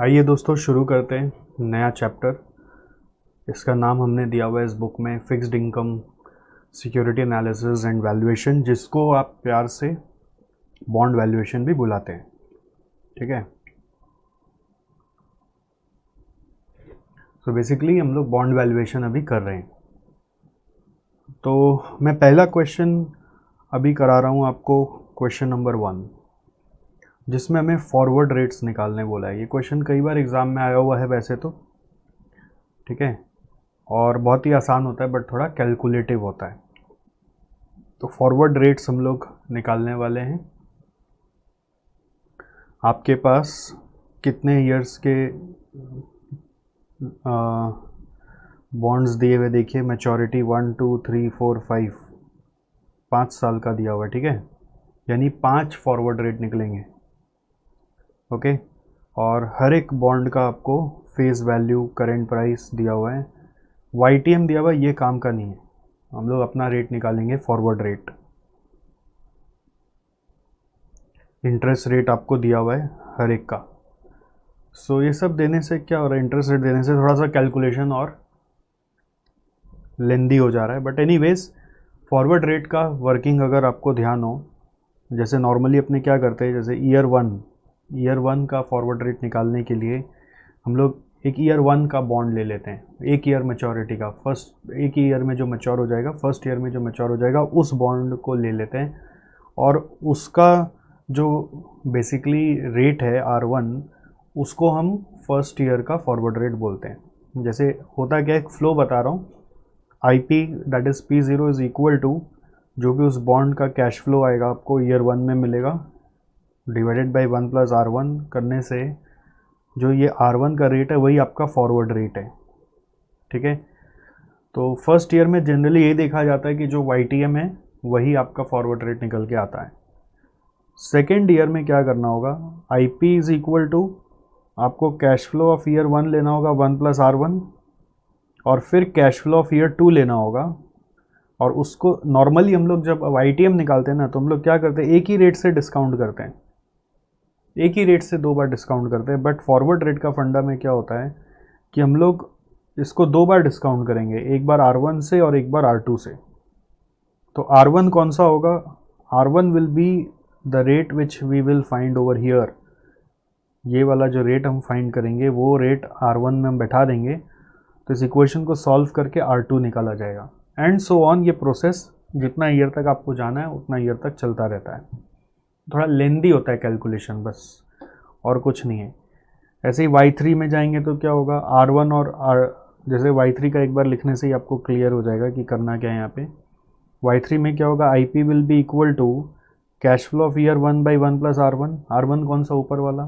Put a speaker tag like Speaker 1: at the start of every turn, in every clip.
Speaker 1: आइए दोस्तों शुरू करते हैं नया चैप्टर। इसका नाम हमने दिया हुआ है इस बुक में fixed income security analysis and valuation, जिसको आप प्यार से बॉन्ड वैल्यूएशन भी बुलाते हैं। ठीक है, तो बेसिकली हम लोग बॉन्ड वैल्यूएशन अभी कर रहे हैं। तो मैं पहला क्वेश्चन अभी करा रहा हूँ आपको, क्वेश्चन नंबर 1, जिसमें हमें फॉरवर्ड रेट्स निकालने बोला है। ये क्वेश्चन कई बार एग्ज़ाम में आया हुआ है वैसे तो, ठीक है, और बहुत ही आसान होता है बट थोड़ा कैलकुलेटिव होता है। तो फॉरवर्ड रेट्स हम लोग निकालने वाले हैं। आपके पास कितने ईयर्स के बॉन्ड्स दिए हुए देखिए, मैच्योरिटी 1 2 3 4 5, 5 साल का दिया हुआ है। ठीक है, यानी 5 फॉरवर्ड रेट निकलेंगे। ओके, और हर एक बॉन्ड का आपको फेस वैल्यू करेंट प्राइस दिया हुआ है। YTM दिया हुआ है, ये काम का नहीं है। हम लोग अपना रेट निकालेंगे, फॉरवर्ड रेट। इंटरेस्ट रेट आपको दिया हुआ है हर एक का। सो ये सब देने से क्या हो रहा है, इंटरेस्ट रेट देने से थोड़ा सा कैलकुलेशन और लेंदी हो जा रहा है। बट एनीवेज, फॉरवर्ड रेट का वर्किंग अगर आपको ध्यान हो, जैसे नॉर्मली अपने क्या करते हैं, जैसे ईयर वन का फॉरवर्ड रेट निकालने के लिए हम लोग एक ईयर 1 का बॉन्ड ले लेते हैं, एक ईयर मैच्योरिटी का। फर्स्ट एक ईयर में जो मैच्योर हो जाएगा, फर्स्ट ईयर में जो मैच्योर हो जाएगा, उस बॉन्ड को ले लेते हैं, और उसका जो बेसिकली रेट है R1, उसको हम फर्स्ट ईयर का फॉरवर्ड रेट बोलते हैं। जैसे होता क्या है, एक फ्लो बता रहा हूँ। IP that is P0 is equal to जो भी उस बॉन्ड का कैश फ्लो आएगा आपको ईयर 1 में मिलेगा, डिवाइडेड बाई 1 + R1 करने से जो ये R1 का रेट है वही आपका फॉरवर्ड रेट है। ठीक है, तो फर्स्ट ईयर में जनरली ये देखा जाता है कि जो YTM है वही आपका फॉरवर्ड रेट निकल के आता है। सेकेंड ईयर में क्या करना होगा, IP इज़ इक्वल टू आपको कैश फ्लो ऑफ ईयर 1 लेना होगा 1 + R1, और फिर कैश फ्लो ऑफ ईयर 2 लेना होगा। और उसको नॉर्मली हम लोग जब YTM निकालते हैं ना, तो हम लोग क्या करते हैं, एक ही रेट से डिस्काउंट करते हैं, एक ही रेट से 2 बार डिस्काउंट करते हैं। बट फॉरवर्ड रेट का फंडा में क्या होता है कि हम लोग इसको 2 बार डिस्काउंट करेंगे, एक बार R1 से और एक बार R2 से। तो R1 कौन सा होगा, R1 will be the rate which we will find over here. ये वाला जो रेट हम फाइंड करेंगे वो रेट R1 में हम बैठा देंगे, तो इस इक्वेशन को सॉल्व करके R2 निकाला जाएगा, एंड सो ऑन। ये प्रोसेस जितना ईयर तक आपको जाना है उतना ईयर तक चलता रहता है। थोड़ा लेंदी होता है कैलकुलेशन, बस और कुछ नहीं है। ऐसे ही Y3 में जाएंगे तो क्या होगा, R1 और जैसे Y3 का एक बार लिखने से ही आपको क्लियर हो जाएगा कि करना क्या है यहाँ पे। Y3 में क्या होगा, IP will be equal to cash flow of year 1 / 1 + R1, R1 कौन सा ऊपर वाला,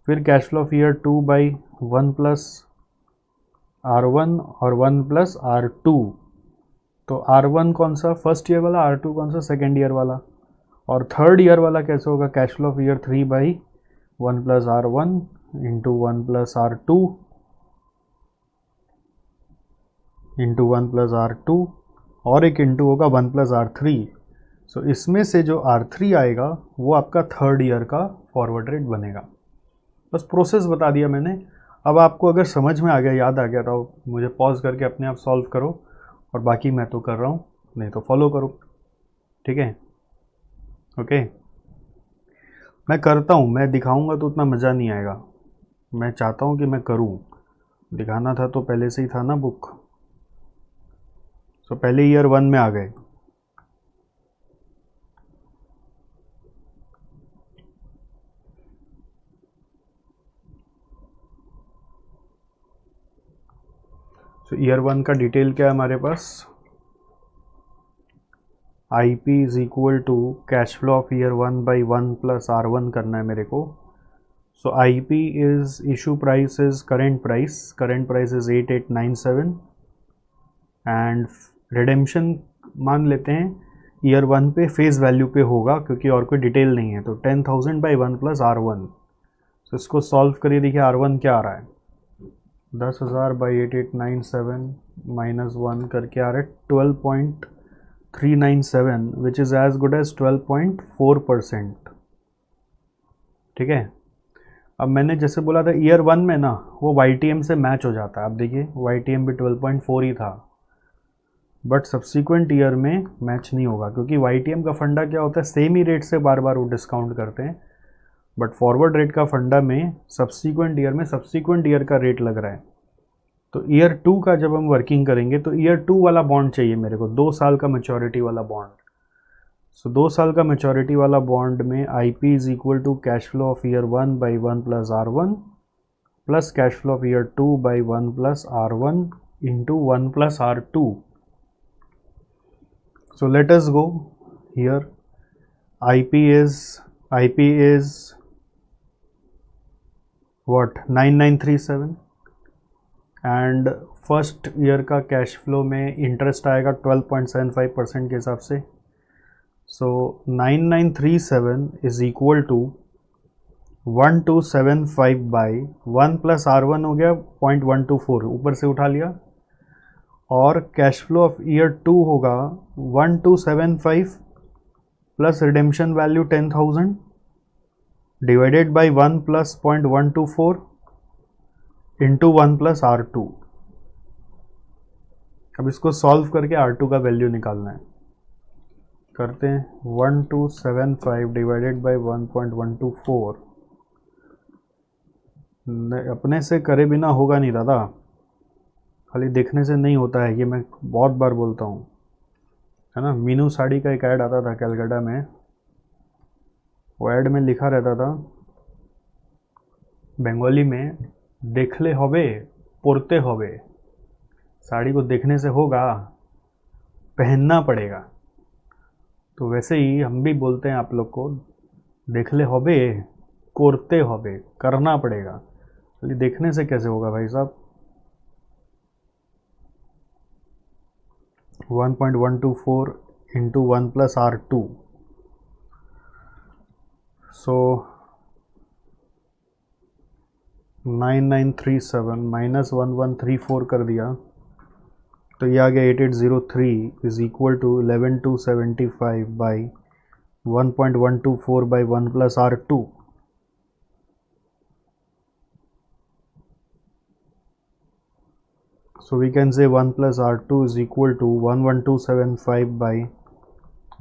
Speaker 1: फिर cash flow of year 2 / 1 + R1 और 1 + R2। तो R1 कौन सा, फर्स्ट ईयर वाला, R2 कौन सा, सेकेंड ईयर वाला। और थर्ड ईयर वाला कैसे होगा, cash flow of year 3 / 1 + R1 into 1 + R2 into 1 + R2, और एक इंटू होगा 1 + R3। सो इसमें से जो R3 आएगा वो आपका थर्ड ईयर का फॉरवर्ड रेट बनेगा। बस प्रोसेस बता दिया मैंने। अब आपको अगर समझ में आ गया, याद आ गया, तो मुझे पॉज करके अपने आप सॉल्व करो, और बाकी मैं तो कर रहा हूँ, नहीं तो फॉलो करो। ठीक है, ओके। मैं करता हूँ, मैं दिखाऊंगा तो उतना मज़ा नहीं आएगा। मैं चाहता हूँ कि मैं करूँ, दिखाना था तो पहले से ही था ना बुक। सो पहले ईयर 1 में आ गए। सो ईयर 1 का डिटेल क्या है हमारे पास, IP is equal to cash flow of year 1 / 1 + R1 करना है मेरे को। So IP is issue price is current price is 8897, and redemption मान लेते हैं ईयर 1 पे फेस वैल्यू पे होगा, क्योंकि और कोई डिटेल नहीं है। तो 10,000 / 1 + R1। तो इसको सॉल्व करिए, देखिए R1 क्या आ रहा है, 10,000 / 8897 -1 करके आ रहा है 12.397, which is as good as 12.4%। ठीक है, अब मैंने जैसे बोला था ईयर 1 में ना वो YTM से मैच हो जाता है। अब देखिए YTM भी 12.4 ही था, बट सब्सिक्वेंट ईयर में मैच नहीं होगा, क्योंकि YTM का फंडा क्या होता है, सेम ही रेट से बार बार वो डिस्काउंट करते हैं। बट फॉरवर्ड रेट का फंडा में सब्सिक्वेंट ईयर में सब्सिक्वेंट ईयर का रेट लग रहा है। तो ईयर 2 का जब हम वर्किंग करेंगे तो ईयर 2 वाला बॉन्ड चाहिए मेरे को, 2 साल का मैच्योरिटी वाला बॉन्ड। सो 2 साल का मैच्योरिटी वाला बॉन्ड में IP is equal to cash flow of year 1 by 1 plus R1 plus cash flow of year 2 by 1 plus R1 into 1 plus R2। So let us go here. IP is what 9937 and first year का cash flow में interest आएगा 12.75% के हिसाब से। So 9937 is equal to 1275 by 1 plus R1 हो गया 0.124, ऊपर से उठा लिया, और कैश फ्लो ऑफ ईयर 2 होगा 1275 plus redemption value 10,000 divided by 1 plus 0.124 into 1 plus R2। अब इसको सॉल्व करके R2 का वैल्यू निकालना है। करते हैं 1275 डिवाइडेड बाई 1.124। अपने से करे बिना होगा नहीं दादा, खाली देखने से नहीं होता है, ये मैं बहुत बार बोलता हूँ, है ना। मीनू साड़ी का एक ऐड आता था कैलकाटा में, वो ऐड में लिखा रहता था बंगाली में, देखले होबे पोरते होबे। साड़ी को देखने से होगा, पहनना पड़ेगा। तो वैसे ही हम भी बोलते हैं आप लोग को, देखले होबे कोरते होबे, करना पड़ेगा। खाली देखने से कैसे होगा भाई साहब। 1.124 into 1 plus R2, so 9937 minus 1134 कर दिया तो ये आ गया 8803 is equal to 11275 by 1.124 by 1 plus R2। So we can say 1 plus R2 is equal to 11275 by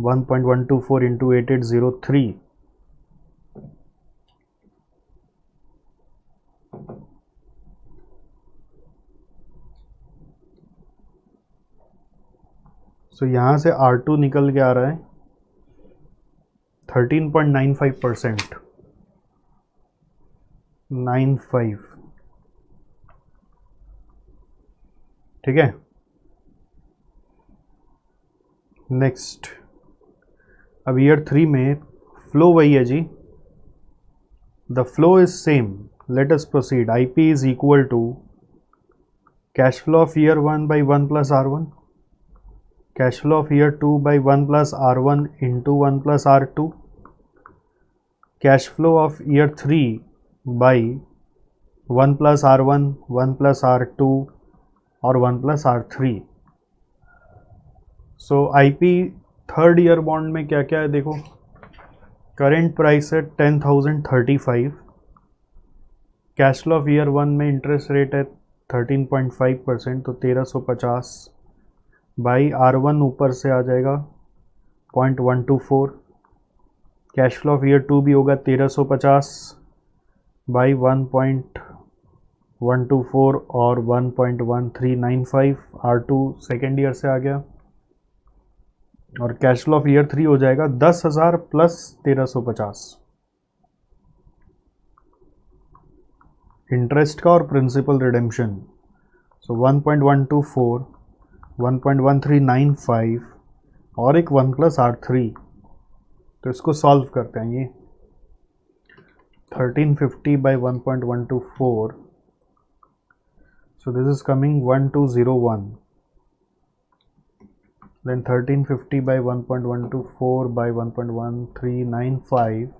Speaker 1: 1.124 into 8803. So यहाँ से R2 निकल के आ रहा है 13.95%, 95, ठीक है। नेक्स्ट, अब ईयर 3 में फ्लो वही है जी, the flow is same. Let us proceed. IP is equal to cash flow of year 1 by 1 plus R1, cash flow of year 2 by 1 plus R1 into 1 plus R2, cash flow of year 3 by 1 plus R1, 1 plus R2 और 1 plus R3। So IP third year bond में क्या क्या है देखो। Current price है 10,035, cash flow of year 1 में interest rate है 13.5%, तो 1350 बाई R1 ऊपर से आ जाएगा 0.124, कैश फ्लो ऑफ ईयर 2 भी होगा 1350 बाई 1.124 और 1.1395, R2 सेकेंड ईयर से आ गया, और कैश फ्लो ऑफ ईयर 3 हो जाएगा 10,000 प्लस 1350 इंटरेस्ट का और प्रिंसिपल रिडेम्पशन। सो 1.124, 1.1395 और एक 1 प्लस R3। तो इसको सॉल्व करते हैं। ये 1350 by 1.124, so this is coming 1201, then 1350 by 1.124 by 1.1395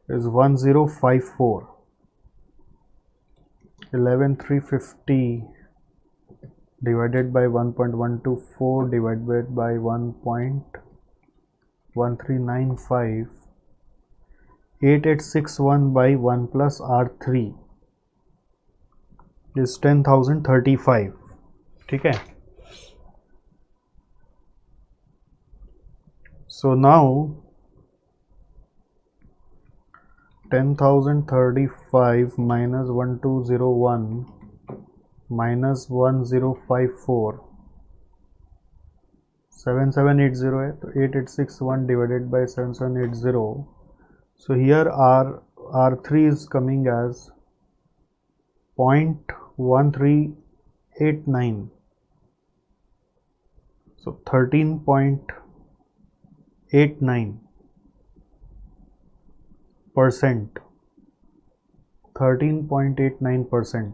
Speaker 1: is 1054, 11350 divided by 1.124 divided by 1.1395 8861 by 1 plus R3 is 10,035. ठीक है. So now 10,035 minus 1201 minus 1054 7780 है, तो 8861 divided by 7780. So here R3 is coming as 0.1389. So 13.89%. 13.89%.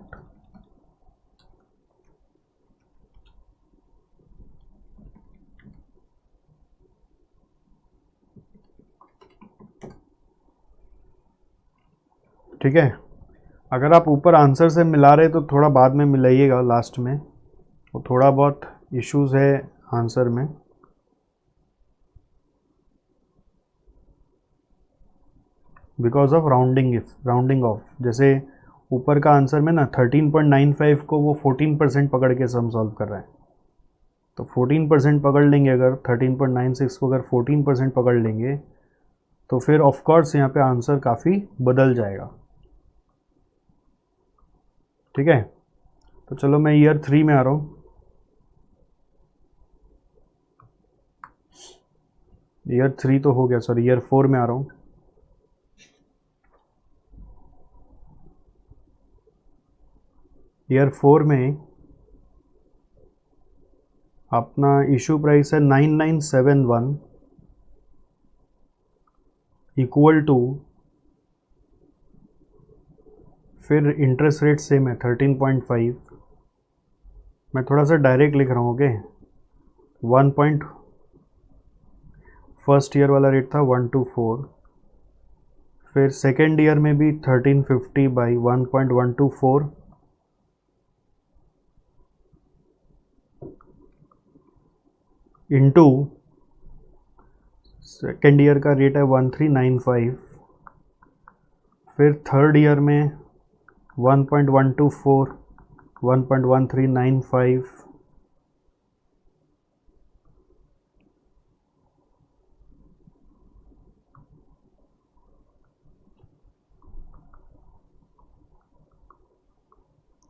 Speaker 1: ठीक है. अगर आप ऊपर आंसर से मिला रहे तो थोड़ा बाद में मिलाइएगा लास्ट में, वो थोड़ा बहुत इश्यूज है आंसर में. Because of rounding off. जैसे ऊपर का आंसर में ना 13.95 को वो 14% पकड़ के सम सॉल्व कर रहे हैं, तो 14% पकड़ लेंगे. अगर 13.96 को अगर 14% पकड़ लेंगे तो फिर ऑफ कोर्स यहाँ पे आंसर काफ़ी बदल जाएगा. ठीक है. तो चलो मैं ईयर 3 में आ रहा हूँ. ईयर 3 तो हो गया, सॉरी ईयर 4 में आ रहा हूँ. ईयर 4 में अपना इशू प्राइस है 9971 इक्वल टू, फिर इंटरेस्ट रेट सेम है 13.5. मैं थोड़ा सा डायरेक्ट लिख रहा हूँ. ओके. 1. फर्स्ट ईयर वाला रेट था 124. फिर सेकेंड ईयर में भी 1350 बाई 1.124. इंटू सेकेंड ईयर का रेट है 1395. फिर थर्ड ईयर में 1.124 1.1395.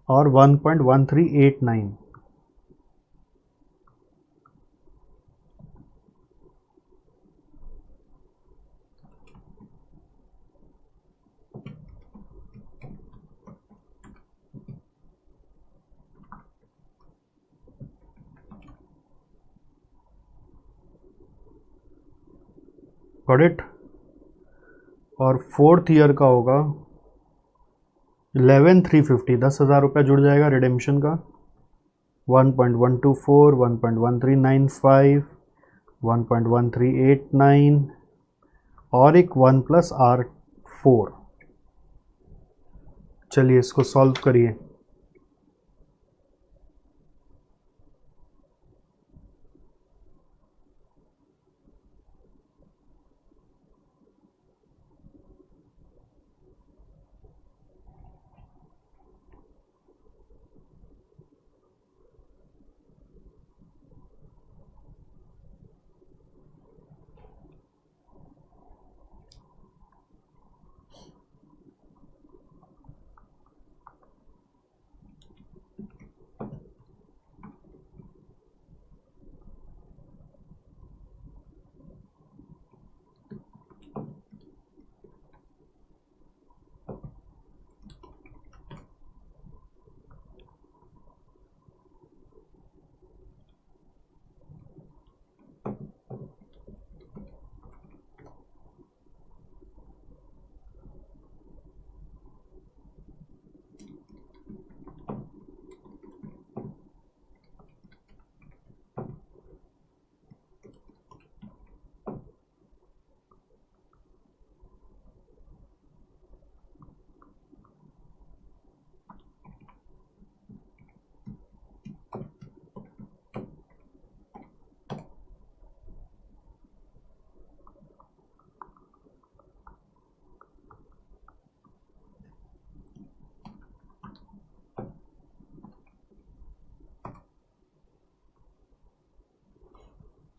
Speaker 1: और 1.1389. Got it. और फोर्थ ईयर का होगा 11,350. 10,000 रुपये जुड़ जाएगा रिडेम्पशन का. 1.124 1.1395 1.1389 और एक 1 प्लस R4. चलिए इसको सॉल्व करिए.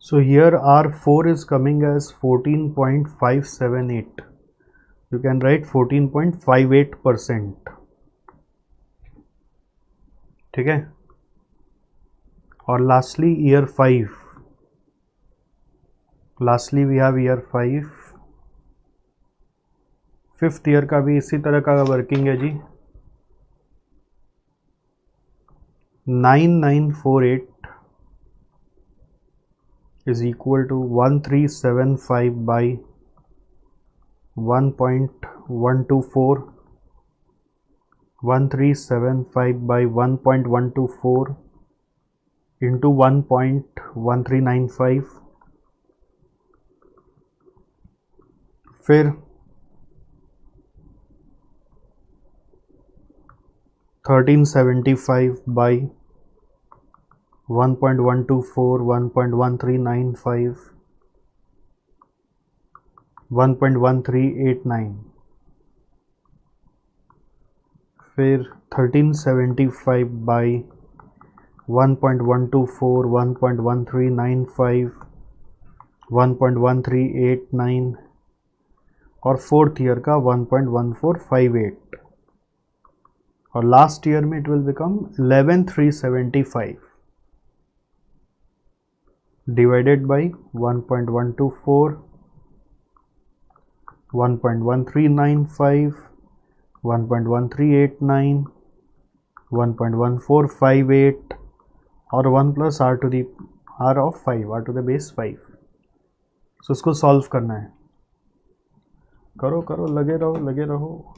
Speaker 1: So here R4 is coming as 14.578. You can write 14.58%. ठीक है. और lastly year 5. Lastly we have year 5. Fifth year का भी इसी तरह का वर्किंग है जी. 9948 is equal to 1375 by 1.124. 1375 by 1.124 into 1.1395. फिर 1375 by 1.124, 1.1395, 1.1389. फिर 1375 by 1.124, 1.1395, 1.1389 और फोर्थ ईयर का 1.1458 और लास्ट ईयर में it will become 11375 divided by 1.124, 1.1395, 1.1389, 1.1458 और 1 plus r two the r of 5, r to the base 5. So इसको सॉल्व करना है. करो करो, लगे रहो लगे रहो.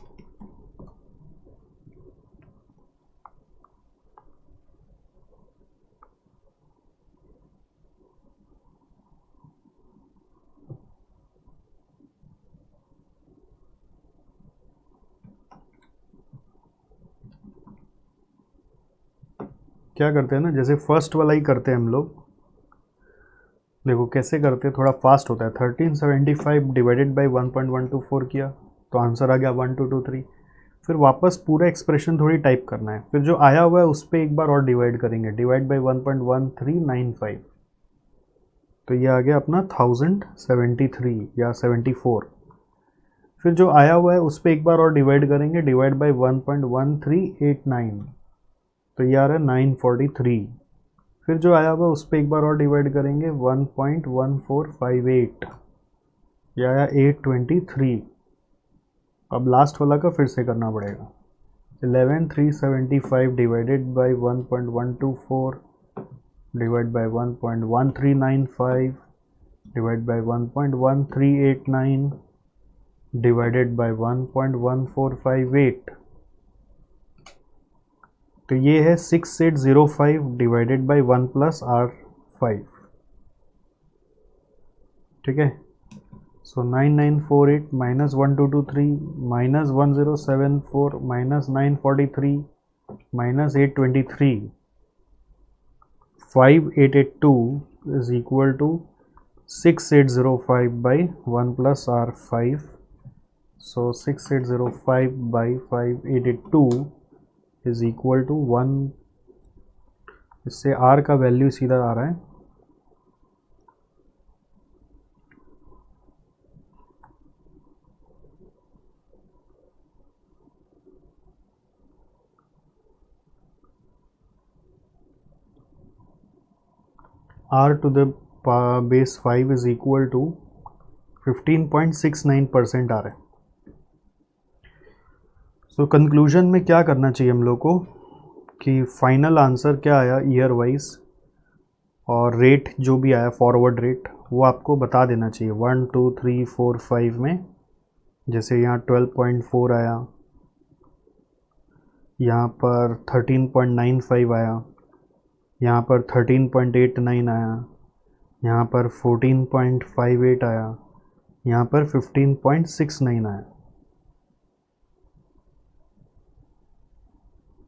Speaker 1: क्या करते हैं ना, जैसे फर्स्ट वाला ही करते हैं हम लोग. देखो कैसे करते हैं, थोड़ा फास्ट होता है. 1375 डिवाइडेड बाई 1.124 किया तो आंसर आ गया 1223. फिर वापस पूरा एक्सप्रेशन थोड़ी टाइप करना है. फिर जो आया हुआ है उस पर एक बार और डिवाइड करेंगे, डिवाइड बाई 1.1395 तो ये आ गया अपना 1073 या 74. फिर जो आया हुआ है उस पर एक बार और डिवाइड करेंगे, डिवाइड बाई 1.1389 तो ये आ रहा है 943. फिर जो आया हुआ उस पर एक बार और डिवाइड करेंगे 1.1458 ये आया 823. अब लास्ट वाला का फिर से करना पड़ेगा. 11375 divided by 1.124 divide by 1.1395 divide by 1.1389 divided by 1.1458 तो ये है 6805 डिवाइडेड बाई 1 प्लस R5. ठीक है. So 9948 minus 1223 minus 1074 minus 943 minus 823 5882 is equal to 6805 by 1 plus R5. So 6805 by 5882 is equal to 1. इससे R का वैल्यू सीधा आ रहा है R to the base 5 is equal to 15.69% आ रहा है. सो कंक्लूजन में क्या करना चाहिए हम लोग को कि फाइनल आंसर क्या आया ईयर वाइज और रेट जो भी आया फॉरवर्ड रेट वो आपको बता देना चाहिए 1 2 3 4 5 में. जैसे यहाँ 12.4 आया, यहाँ पर 13.95 आया, यहाँ पर 13.89 आया, यहाँ पर 14.58 आया, यहाँ पर 15.69 आया.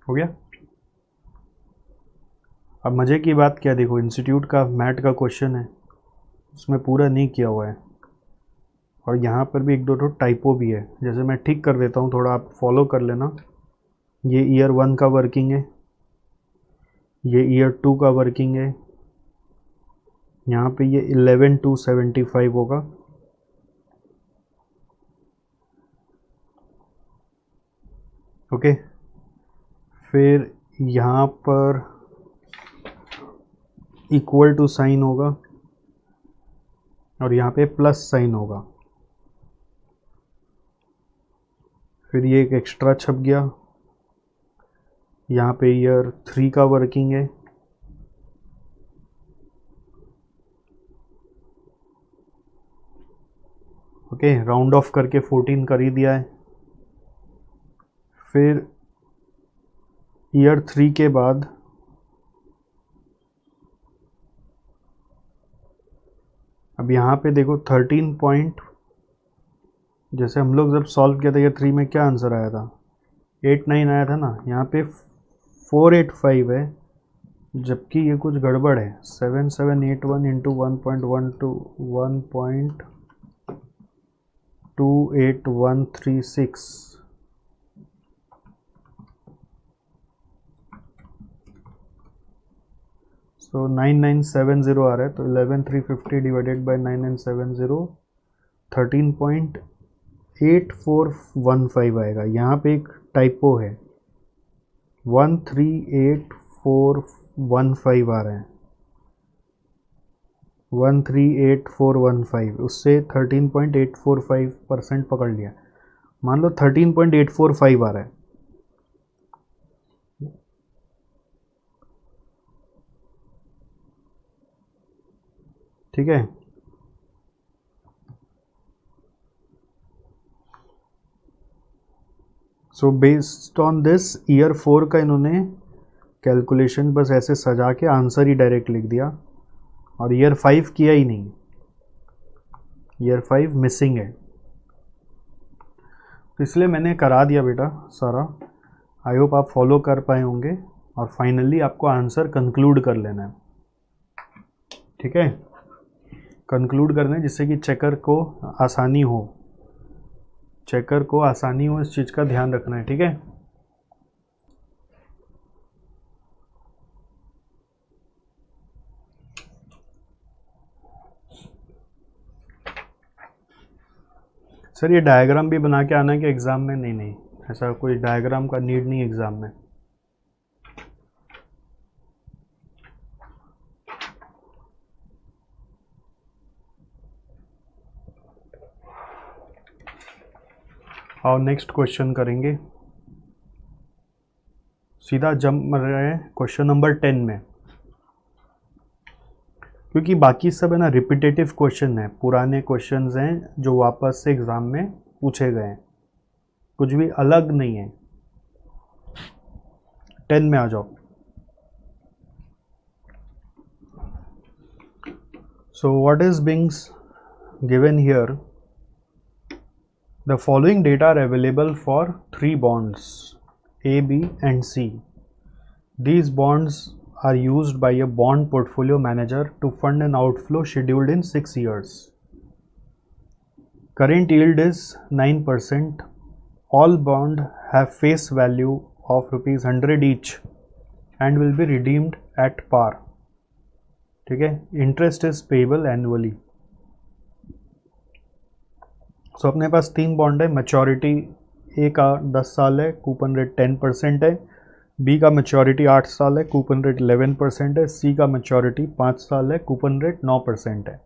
Speaker 1: हो गया. अब मज़े की बात क्या, देखो इंस्टीट्यूट का मैट का क्वेश्चन है उसमें पूरा नहीं किया हुआ है और यहाँ पर भी एक दो टाइपो भी है. जैसे मैं ठीक कर देता हूँ, थोड़ा आप फॉलो कर लेना. ये ईयर 1 का वर्किंग है, ये ईयर 2 का वर्किंग है, यहाँ पे ये 11,275 होगा। ओके, फिर यहाँ पर इक्वल टू साइन होगा और यहाँ पे प्लस साइन होगा। फिर ये एक एक्स्ट्रा छप गया। यहाँ पे ईयर 3 का वर्किंग है। ओके, राउंड ऑफ करके 14 कर ही दिया है। फिर ईयर 3 के बाद अब यहाँ पे देखो 13 पॉइंट, जैसे हम लोग जब सॉल्व किया था ईयर 3 में क्या आंसर आया था, 89 आया था ना। यहाँ पे 485 है, जबकि ये कुछ गड़बड़ है। 7781 इंटू 1.12 1.28136। सो 9970 आ रहा है, तो 11350 डिवाइडेड बाय 9970 13.8415 आएगा। यहाँ पे एक टाइपो है, 138415 आ रहा है, 138415, उससे 13.845% पकड़ लिया। मान लो 13.845 आ रहा है। ठीक है, so based on this year 4 का इन्होंने कैलकुलेशन बस ऐसे सजा के आंसर ही डायरेक्ट लिख दिया, और ईयर 5 किया ही नहीं, ईयर 5 मिसिंग है। तो इसलिए मैंने करा दिया बेटा सारा। आई होप आप फॉलो कर पाए होंगे, और फाइनली आपको आंसर कंक्लूड कर लेना है। ठीक है, कंक्लूड करना है जिससे कि चेकर को आसानी हो, चेकर को आसानी हो, इस चीज़ का ध्यान रखना है। ठीक है, सर ये डायग्राम भी बना के आना है कि एग्ज़ाम में? नहीं नहीं, ऐसा कोई डायग्राम का नीड नहीं एग्ज़ाम में। और नेक्स्ट क्वेश्चन करेंगे, सीधा जंप मर रहे हैं क्वेश्चन नंबर 10 में, क्योंकि बाकी सब है ना रिपीटेटिव क्वेश्चन है, पुराने क्वेश्चंस हैं जो वापस से एग्ज़ाम में पूछे गए हैं, कुछ भी अलग नहीं है। 10 में आ जाओ। So what is being given here, the following data are available for 3 bonds A, B and C. These bonds are used by a bond portfolio manager to fund an outflow scheduled in 6 years. Current yield is 9%. All bonds have face value of rupees 100 each and will be redeemed at par. ठीक है, interest is payable annually. सो अपने पास 3 bond है, maturity ए का 10 साल है, coupon rate 10% है, B का maturity 8 साल है, कूपन रेट 11% है, सी का मैच्योरिटी 5 साल है, कूपन रेट 9% है।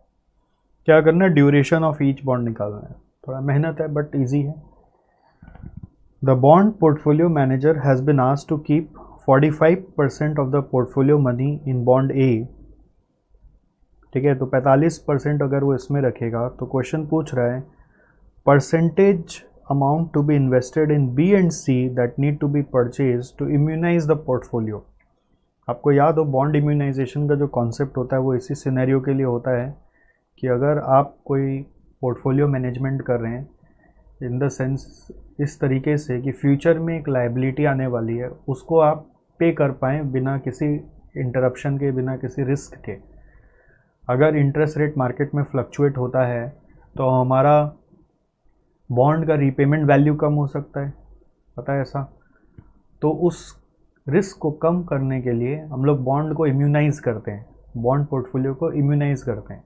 Speaker 1: क्या करना है, ड्यूरेशन ऑफ ईच बॉन्ड निकालना है, थोड़ा मेहनत है बट इजी है। The bond portfolio manager has been asked to keep 45% of the portfolio money in bond A. ठीक है, तो 45% अगर वो इसमें रखेगा, तो क्वेश्चन पूछ रहा है percentage amount to be invested in B and C that need to be purchased to immunize the portfolio। आपको याद हो बॉन्ड इम्यूनाइजेशन का जो कॉन्सेप्ट होता है वो इसी सिनेरियो के लिए होता है कि अगर आप कोई पोर्टफोलियो मैनेजमेंट कर रहे हैं इन द सेंस इस तरीके से कि फ्यूचर में एक लायबिलिटी आने वाली है, उसको आप पे कर पाएँ बिना किसी इंटरप्शन के, बिना किसी रिस्क के। अगर इंटरेस्ट रेट मार्केट में फ्लक्चुएट होता है तो हमारा बॉन्ड का रीपेमेंट वैल्यू कम हो सकता है, पता है ऐसा। तो उस रिस्क को कम करने के लिए हम लोग बॉन्ड को इम्यूनाइज करते हैं। बॉन्ड पोर्टफोलियो को इम्यूनाइज करते हैं।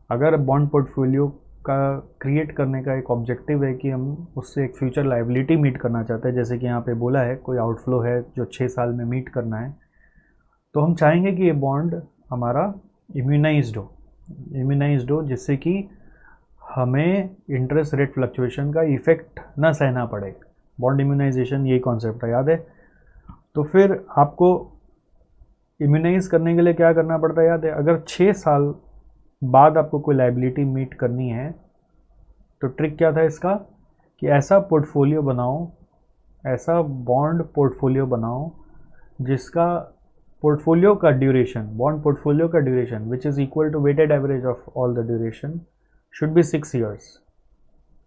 Speaker 1: अगर बॉन्ड पोर्टफोलियो का क्रिएट करने का एक ऑब्जेक्टिव है कि हम उससे एक फ्यूचर लायबिलिटी मीट करना चाहते हैं, जैसे कि यहाँ पे बोला है कोई आउटफ्लो है जो 6 साल में मीट करना है, तो हम चाहेंगे कि ये बॉन्ड हमारा इम्यूनाइज्ड हो जिससे कि हमें इंटरेस्ट रेट फ्लक्चुएशन का इफ़ेक्ट ना सहना पड़े। बॉन्ड इम्यूनाइजेशन यही कॉन्सेप्ट है, याद है। तो फिर आपको इम्यूनाइज करने के लिए क्या करना पड़ता है, याद है। अगर 6 साल बाद आपको कोई लायबिलिटी मीट करनी है तो ट्रिक क्या था इसका, कि ऐसा पोर्टफोलियो बनाओ, ऐसा बॉन्ड पोर्टफोलियो बनाओ जिसका पोर्टफोलियो का ड्यूरेशन, बॉन्ड पोर्टफोलियो का duration which is equal to weighted average of all the duration should be 6 years.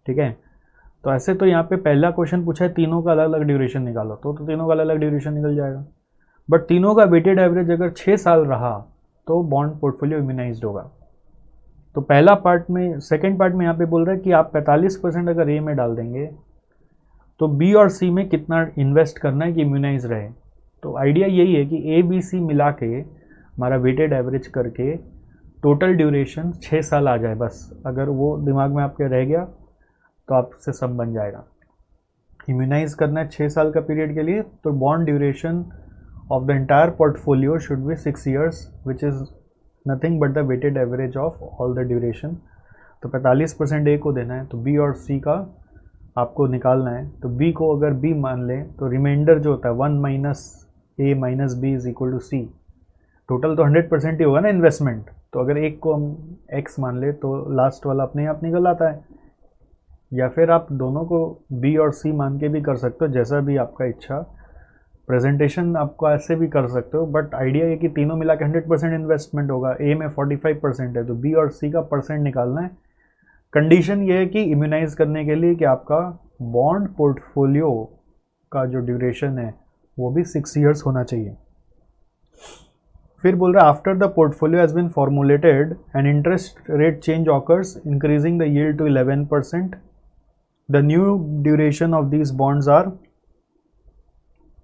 Speaker 1: ठीक है, तो ऐसे तो यहाँ पे पहला क्वेश्चन पूछा है तीनों का अलग अलग ड्यूरेशन निकालो, तो तीनों का अलग अलग ड्यूरेशन निकल जाएगा। बट तीनों का वेटेड एवरेज अगर 6 साल रहा तो बॉन्ड पोर्टफोलियो इम्यूनाइज्ड होगा। तो पहला पार्ट में, सेकेंड पार्ट में यहाँ पे बोल रहा है कि आप 45% अगर ए में डाल देंगे तो बी और सी में कितना इन्वेस्ट करना है कि इम्यूनाइज रहे। तो आइडिया यही है कि ए बी सी मिला के हमारा वेटेड एवरेज करके टोटल ड्यूरेशन 6 साल आ जाए बस। अगर वो दिमाग में आपके रह गया तो आपसे सब बन जाएगा। इम्यूनाइज करना है 6 साल का पीरियड के लिए, तो bond duration of the entire portfolio should be 6 years which is nothing but the weighted average of all the duration. तो 45% ए को देना है, तो बी और सी का आपको निकालना है। तो बी को अगर बी मान लें तो रिमाइंडर जो होता है 1 minus A minus B is equal to C. Total तो 100% ही होगा ना इन्वेस्टमेंट, तो अगर एक को हम एक्स मान ले तो लास्ट वाला अपने आप निकल आता है। या फिर आप दोनों को बी और सी मान के भी कर सकते हो, जैसा भी आपका इच्छा। प्रेजेंटेशन आपको ऐसे भी कर सकते हो, बट आइडिया ये कि तीनों मिला के 100% इन्वेस्टमेंट होगा। ए में 45% है तो बी और सी का परसेंट निकालना है। कंडीशन ये है कि इम्यूनाइज करने के लिए कि आपका बॉन्ड पोर्टफोलियो का जो ड्यूरेशन है वो भी 6 ईयर्स होना चाहिए। फिर बोल रहा है after the portfolio has been formulated an interest rate change occurs increasing the yield to 11%। The new duration of these bonds are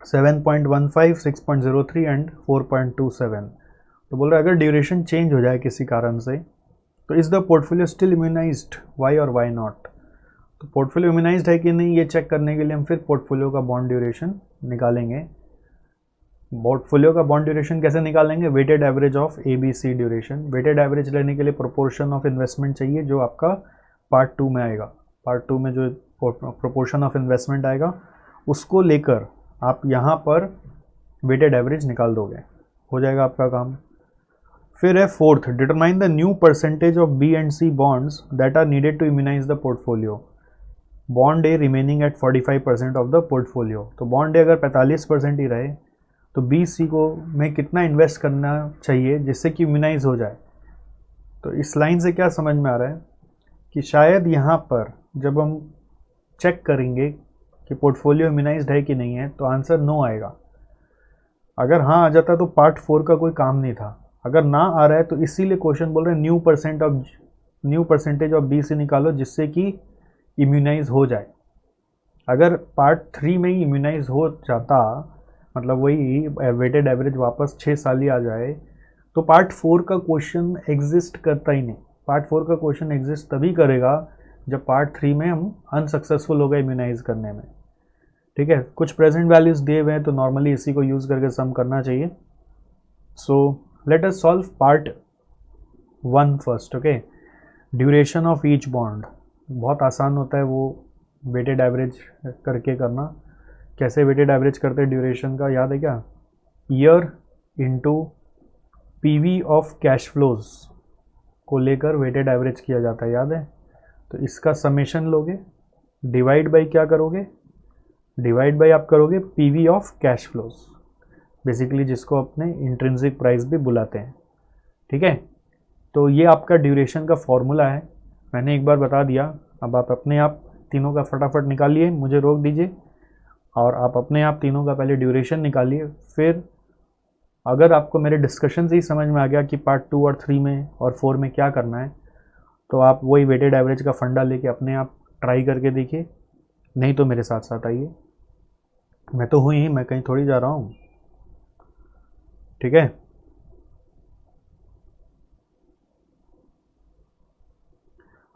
Speaker 1: 7.15, 6.03 and 4.27। तो बोल रहा है अगर ड्यूरेशन चेंज हो जाए किसी कारण से तो is the portfolio still immunized, why और वाई नॉट। तो पोर्टफोलियो इम्यूनाइज्ड है कि नहीं ये चेक करने के लिए हम फिर पोर्टफोलियो का बॉन्ड ड्यूरेशन निकालेंगे। पोर्टफोलियो का बॉन्ड ड्यूरेशन कैसे निकालेंगे, weighted average of A B C duration. Weighted average लेने के लिए प्रोपोर्शन ऑफ इन्वेस्टमेंट चाहिए जो आपका पार्ट 2 में आएगा। पार्ट 2 में जो प्रोपोर्शन ऑफ इन्वेस्टमेंट आएगा उसको लेकर आप यहाँ पर वेटेड एवरेज निकाल दोगे, हो जाएगा आपका काम। फिर है fourth, determine the new percentage of B and C bonds that are needed to immunize the portfolio. Bond A remaining at 45% of the portfolio. तो बॉन्ड ए अगर 45% ही रहे तो बी सी को में कितना इन्वेस्ट करना चाहिए जिससे कि इम्यूनाइज हो जाए। तो इस लाइन से क्या समझ में आ रहा है कि शायद यहाँ पर जब हम चेक करेंगे कि पोर्टफोलियो इम्यूनाइज्ड है कि नहीं है तो आंसर नो आएगा। अगर हाँ आ जाता तो पार्ट 4 का कोई काम नहीं था। अगर ना आ रहा है तो इसीलिए क्वेश्चन बोल रहे हैं न्यू परसेंटेज ऑफ बी से निकालो जिससे कि इम्यूनाइज हो जाए। अगर पार्ट 3 में ही इम्यूनाइज हो जाता, मतलब वही वेटेड एवरेज वापस 6 साल ही आ जाए, तो पार्ट 4 का क्वेश्चन एग्जिस्ट करता ही नहीं। पार्ट 4 का क्वेश्चन एग्जिस्ट तभी करेगा जब पार्ट 3 में हम अनसक्सेसफुल हो गए इम्यूनाइज करने में। ठीक है, कुछ प्रेजेंट वैल्यूज़ दिए हुए हैं तो नॉर्मली इसी को यूज़ करके सम करना चाहिए। So let us solve part 1 first. Okay, duration of each bond बहुत आसान होता है वो वेटेड एवरेज करके करना। कैसे वेटेड एवरेज करते हैं ड्यूरेशन का, याद है क्या? Year into PV of cash flows को लेकर वेटेड एवरेज किया जाता है, याद है? तो इसका समेशन लोगे, डिवाइड बाई क्या करोगे, डिवाइड बाई आप करोगे PV of cash flows, basically जिसको अपने इंट्रिंसिक प्राइस भी बुलाते हैं। ठीक है, तो ये आपका ड्यूरेशन का फॉर्मूला है, मैंने एक बार बता दिया। अब आप अपने आप तीनों का फटाफट निकालिए, मुझे रोक दीजिए और आप अपने आप तीनों का पहले ड्यूरेशन निकालिए। फिर अगर आपको मेरे डिस्कशन से ही समझ में आ गया कि पार्ट 2 और 3 में और 4 में क्या करना है, तो आप वही वेटेड एवरेज का फंडा लेके अपने आप ट्राई करके देखिए, नहीं तो मेरे साथ साथ आइए। मैं तो हुई ही, मैं कहीं थोड़ी जा रहा हूँ। ठीक है,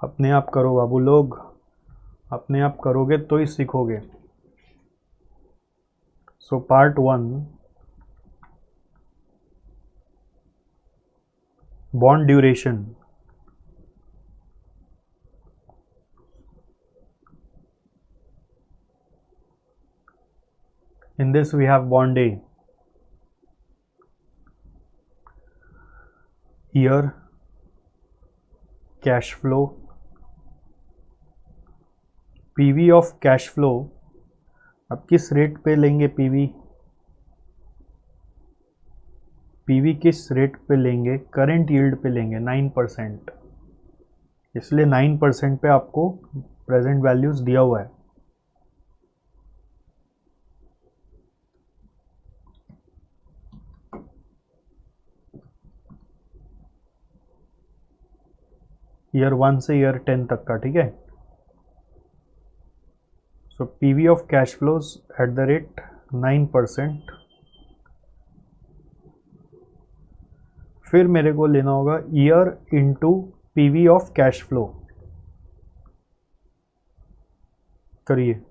Speaker 1: अपने आप करो बाबू लोग, अपने आप करोगे तो ही सीखोगे। So part 1, bond duration. In this we have bond A, year, cash flow, PV of cash flow। अब किस रेट पे लेंगे PV? PV किस रेट पे लेंगे? करंट यील्ड पे लेंगे 9%, इसलिए 9% पे आपको प्रेजेंट वैल्यूज दिया हुआ है। ईयर 1 से ईयर 10 तक का, ठीक है। सो PV of cash flows at the rate 9%। फिर मेरे को लेना होगा year into PV of cash flow. करिए,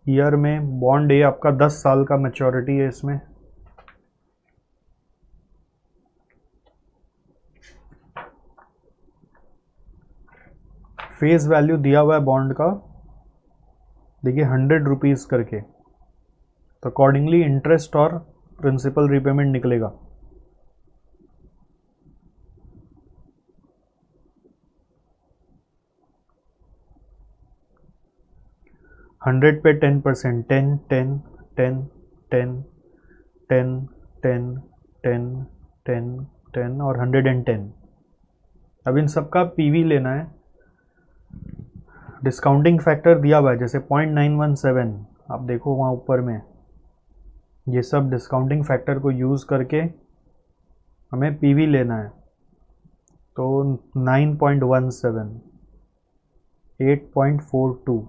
Speaker 1: ईयर में बॉन्ड ए आपका 10 साल का मैच्योरिटी है, इसमें फेस वैल्यू दिया हुआ है बॉन्ड का, देखिए 100 रुपीज़ करके, तो अकॉर्डिंगली इंटरेस्ट और प्रिंसिपल रिपेमेंट निकलेगा। हंड्रेड पे 10%, 10 10 10 10 10 10 10 10 10 और 110। अब इन सबका PV लेना है। डिस्काउंटिंग फैक्टर दिया हुआ है, जैसे 0.917, आप देखो वहाँ ऊपर में, ये सब डिस्काउंटिंग फैक्टर को यूज़ करके हमें PV लेना है। तो 9.17, 8.42,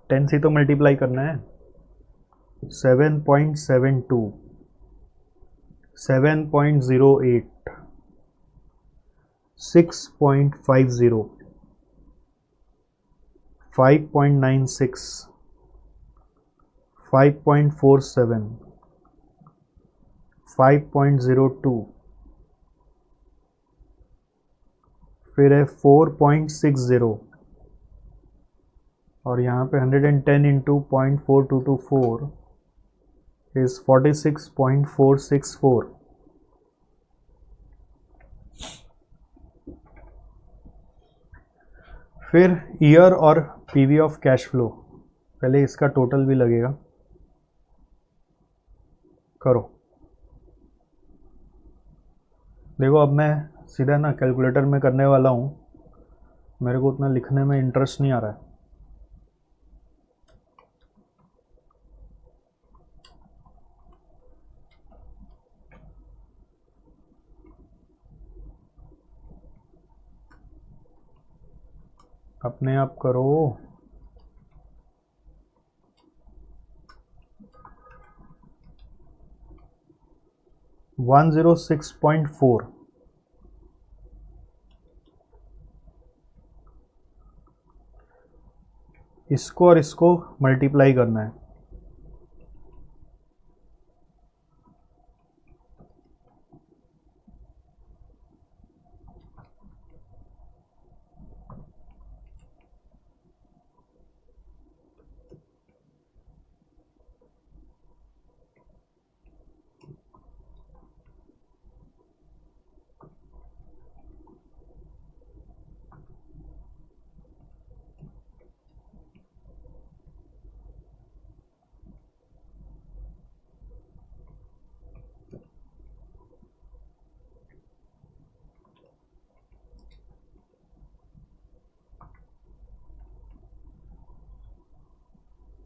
Speaker 1: 10 से तो मल्टीप्लाई करना है, 7.72, 7.08, 6.50, 5.96, 5.47, 5.02, फिर है 4.60, और यहाँ पे 110 इंटू 0.4224 इज 46.464। फिर ईयर और PV ऑफ कैश फ्लो, पहले इसका टोटल भी लगेगा, करो। देखो अब मैं सीधा ना कैलकुलेटर में करने वाला हूँ, मेरे को उतना लिखने में इंटरेस्ट नहीं आ रहा है। अपने आप करो। वन 106.4, इसको और इसको मल्टीप्लाई करना है।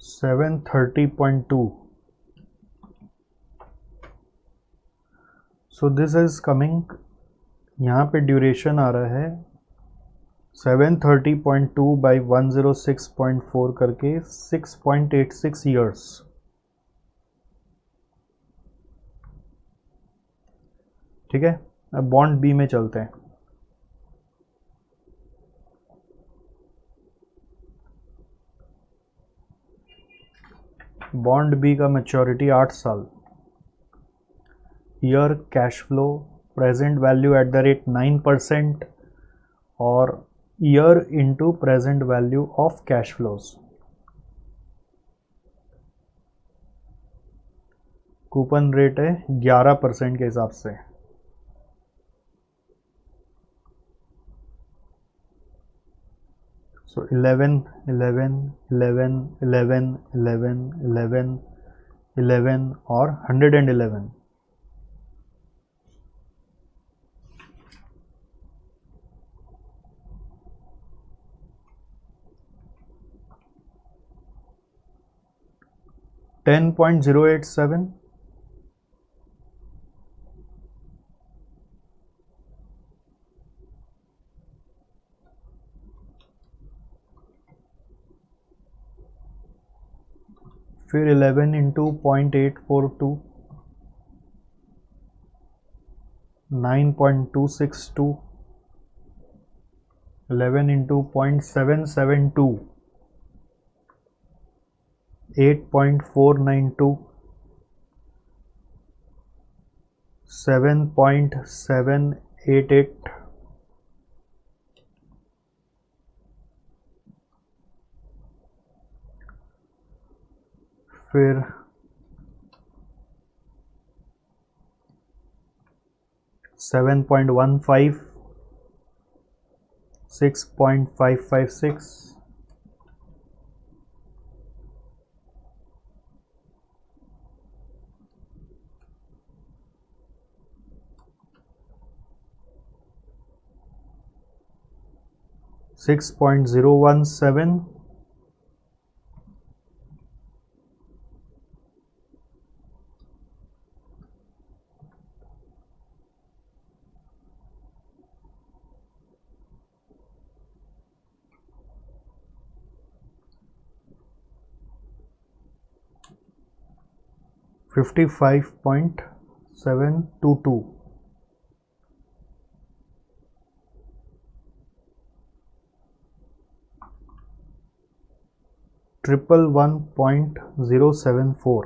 Speaker 1: Seven 30.2। So this is coming, यहाँ पे ड्यूरेशन आ रहा है 730.2 बाई 106.4 करके 6.86 ईयर्स। ठीक है, अब बॉन्ड बी में चलते हैं। बॉन्ड बी का मैच्योरिटी 8 साल, year cash flow present value at the rate 9% और year into present value of cash flows. Coupon rate है 11% के हिसाब से। सो 11, 11, 11, 11, 11, 11, 11 और 111। $10.087, फिर 11 इंटू 0.842, 9.262, 11 इंटू 0.772, 8.492, 7.788, फिर 7.15, 6.556, 6.017, 55.722, ट्रिपल 1.074,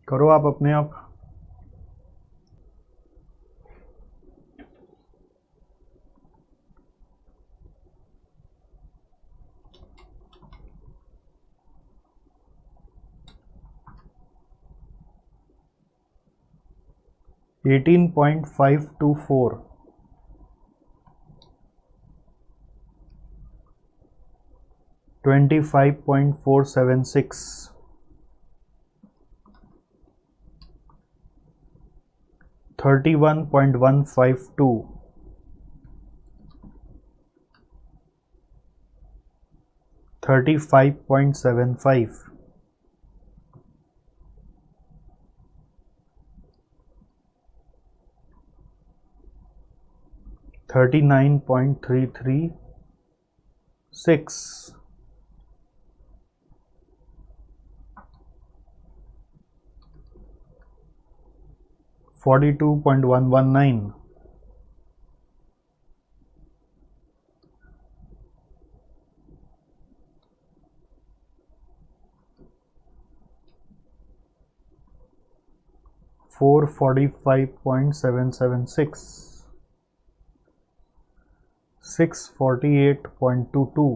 Speaker 1: करो आप अपने आप। $18.524, 25.476, 31.152, 35.75, 39.336, 42.119, 445.776, 648.22,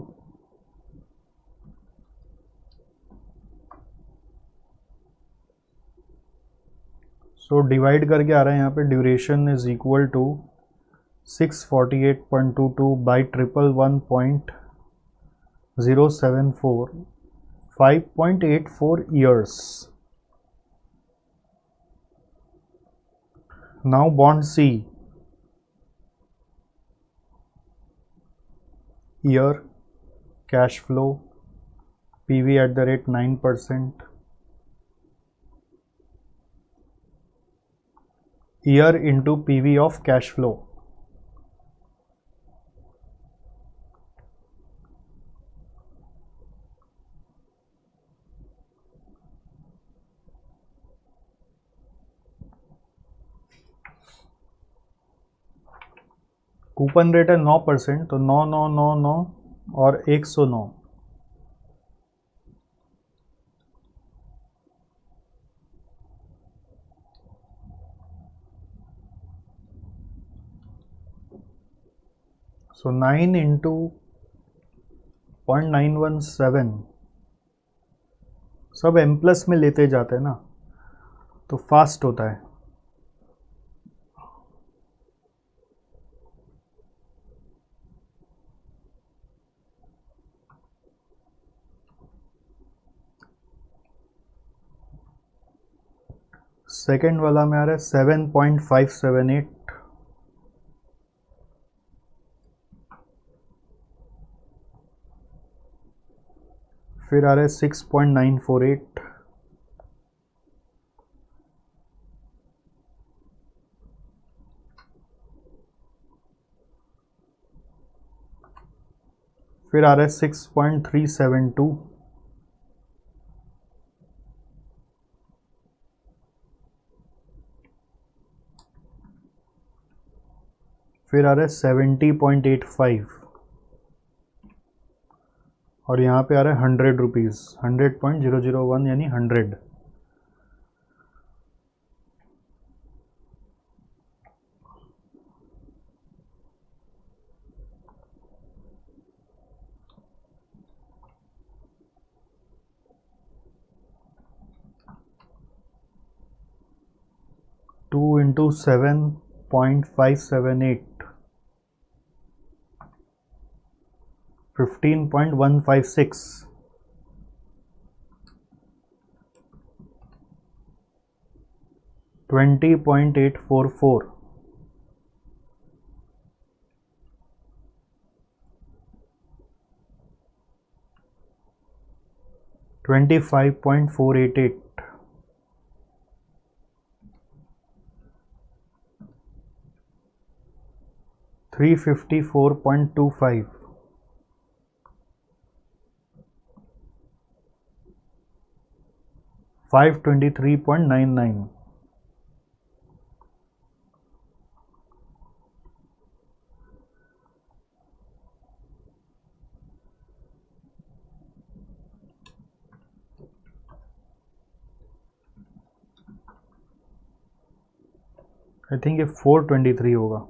Speaker 1: सो डिवाइड करके आ रहा है यहाँ पे duration is equal to 648.22 by 111.074 074 5.84 years. Now bond C, year, cash flow, PV at the rate 9%, year into PV of cash flow. Coupon rate है 9%, तो 9 और 109, सो 9 इंटू 0.917, सब M प्लस में लेते जाते हैं ना, तो फास्ट होता है। सेकेंड वाला में आ रहा है 7.578, फिर आ रहा है 6.948, फिर आ रहा है 6.372, फिर आ रहा है 70.85, और यहाँ पे आ रहा है 100 रुपीज़, 100.001 यानी 100। टू इंटू 7.578, 15.156, 20.844, 25.488, 354.25, 523.99, आई थिंक ये 423 होगा।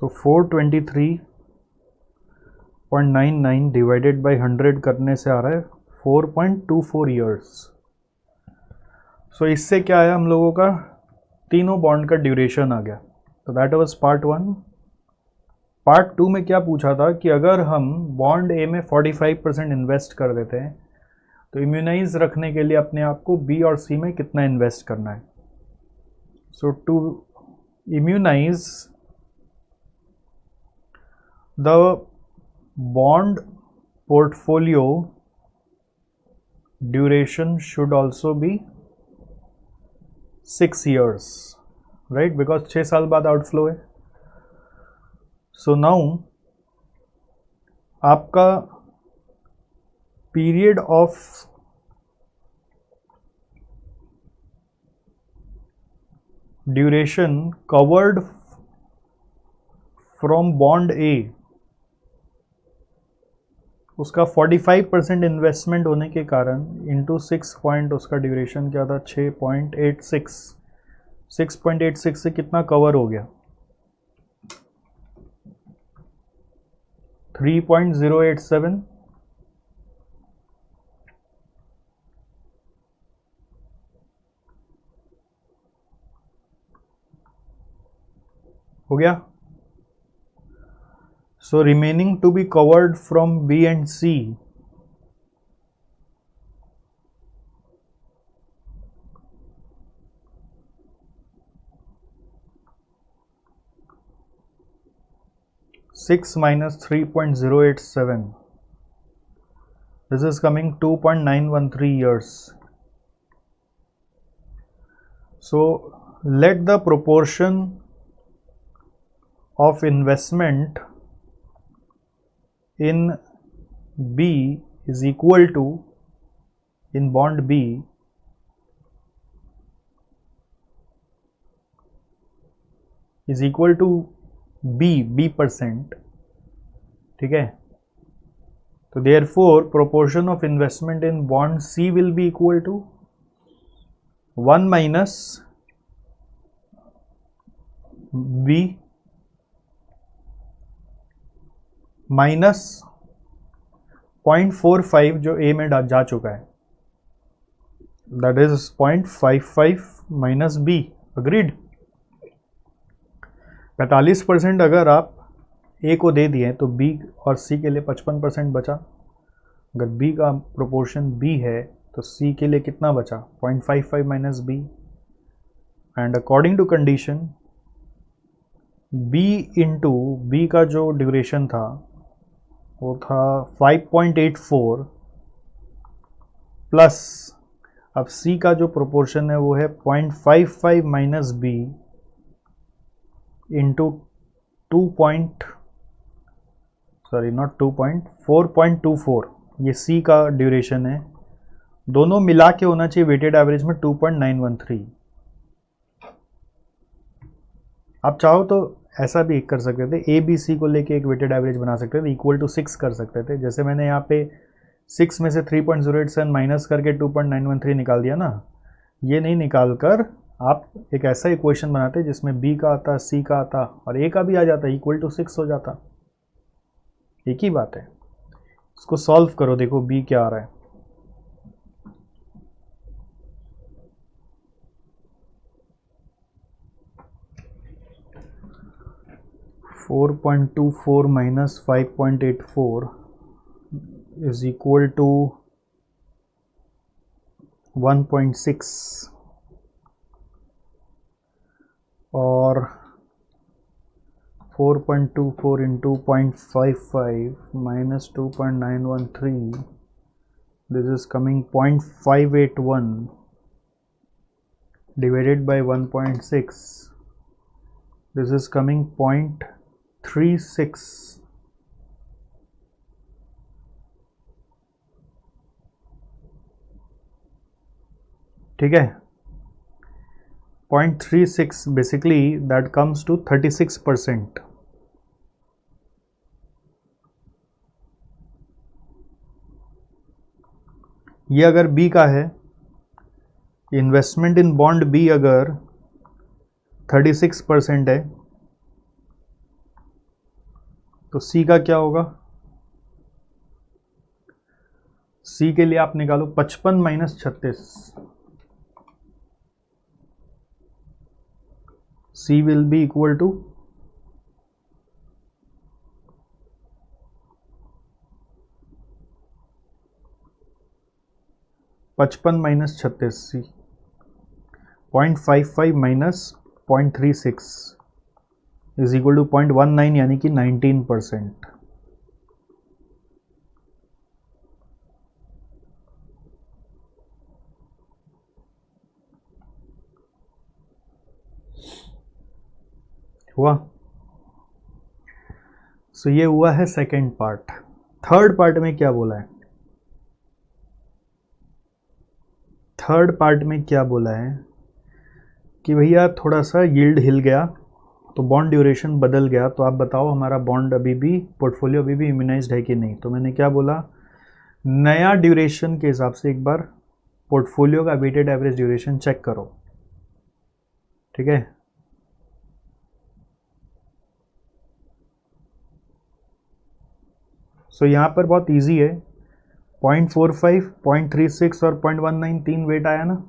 Speaker 1: सो 423.99 डिवाइडेड बाई 100 करने से आ रहा है 4.24 ईयर्स। सो इससे क्या आया हम लोगों का, तीनों बॉन्ड का ड्यूरेशन आ गया। तो दैट वाज पार्ट 1। पार्ट 2 में क्या पूछा था कि अगर हम बॉन्ड ए में 45% इन्वेस्ट कर देते हैं तो इम्यूनाइज रखने के लिए अपने आप को बी और सी में कितना इन्वेस्ट करना है। So to immunize the bond portfolio duration should also be 6 years, right, because 6 साल बाद आउटफ्लो है। सो नाउ आपका period of duration covered from bond A, उसका 45% इन्वेस्टमेंट होने के कारण इंटू 6 पॉइंट, उसका ड्यूरेशन क्या था 6.86, 6.86 से कितना कवर हो गया 3.087, हो गया. So remaining to be covered from B and C, six minus 3.087, this is coming 2.913 years. So let the proportion of investment in B is equal to, in bond B, is equal to B percent. ठीक है. तो therefore proportion of investment in bond C will be equal to 1 minus B minus 0.45 जो A में जा चुका है, that is 0.55 minus B. Agreed. 45% अगर आप A को दे दिए तो B और C के लिए 55% बचा. अगर B का प्रोपोर्शन B है तो C के लिए कितना बचा? 0.55 minus B. And according to condition B into B का जो ड्यूरेशन था वो था 5.84 प्लस अब C का जो प्रोपोर्शन है वो है 0.55 माइनस B इंटू 4.24. ये C का ड्यूरेशन है. दोनों मिला के होना चाहिए वेटेड एवरेज में 2.913. आप चाहो तो ऐसा भी कर सकते थे, ए बी सी को लेके एक वेटेड एवरेज बना सकते थे, इक्वल टू 6 कर सकते थे. जैसे मैंने यहाँ पे 6 में से 3.087 माइनस करके 2.913 निकाल दिया ना. ये नहीं निकाल कर आप एक ऐसा इक्वेशन बनाते जिसमें बी का आता, सी का आता और ए का भी आ जाता, इक्वल टू 6 हो जाता. एक ही बात है. इसको सॉल्व करो, देखो बी क्या आ रहा है. (4.24 minus 5.84 is equal to 1.6 और 4.24 into 0.55 minus 2.913, this is coming 0.581 divided by 1.6, this is coming 0.36. ठीक है. 0.36 basically that comes to 36%. ये अगर B का है, इन्वेस्टमेंट इन बॉन्ड B अगर 36% है तो C का क्या होगा? C के लिए आप निकालो 55 minus 36. C will be equal to 55 minus 36. C 0.55 minus 0.36 is equal to 0.19 यानी कि 19%. हुआ. सो ये हुआ है सेकेंड पार्ट. थर्ड पार्ट में क्या बोला है? थर्ड पार्ट में क्या बोला है कि भैया थोड़ा सा यील्ड हिल गया तो बॉन्ड ड्यूरेशन बदल गया, तो आप बताओ हमारा बॉन्ड अभी भी, पोर्टफोलियो अभी भी इम्यूनाइज्ड है कि नहीं. तो मैंने क्या बोला, नया ड्यूरेशन के हिसाब से एक बार पोर्टफोलियो का वेटेड एवरेज ड्यूरेशन चेक करो. ठीक है. सो यहाँ पर बहुत इजी है. 0.45, 0.36 और 0.19 तीन वेट आया ना.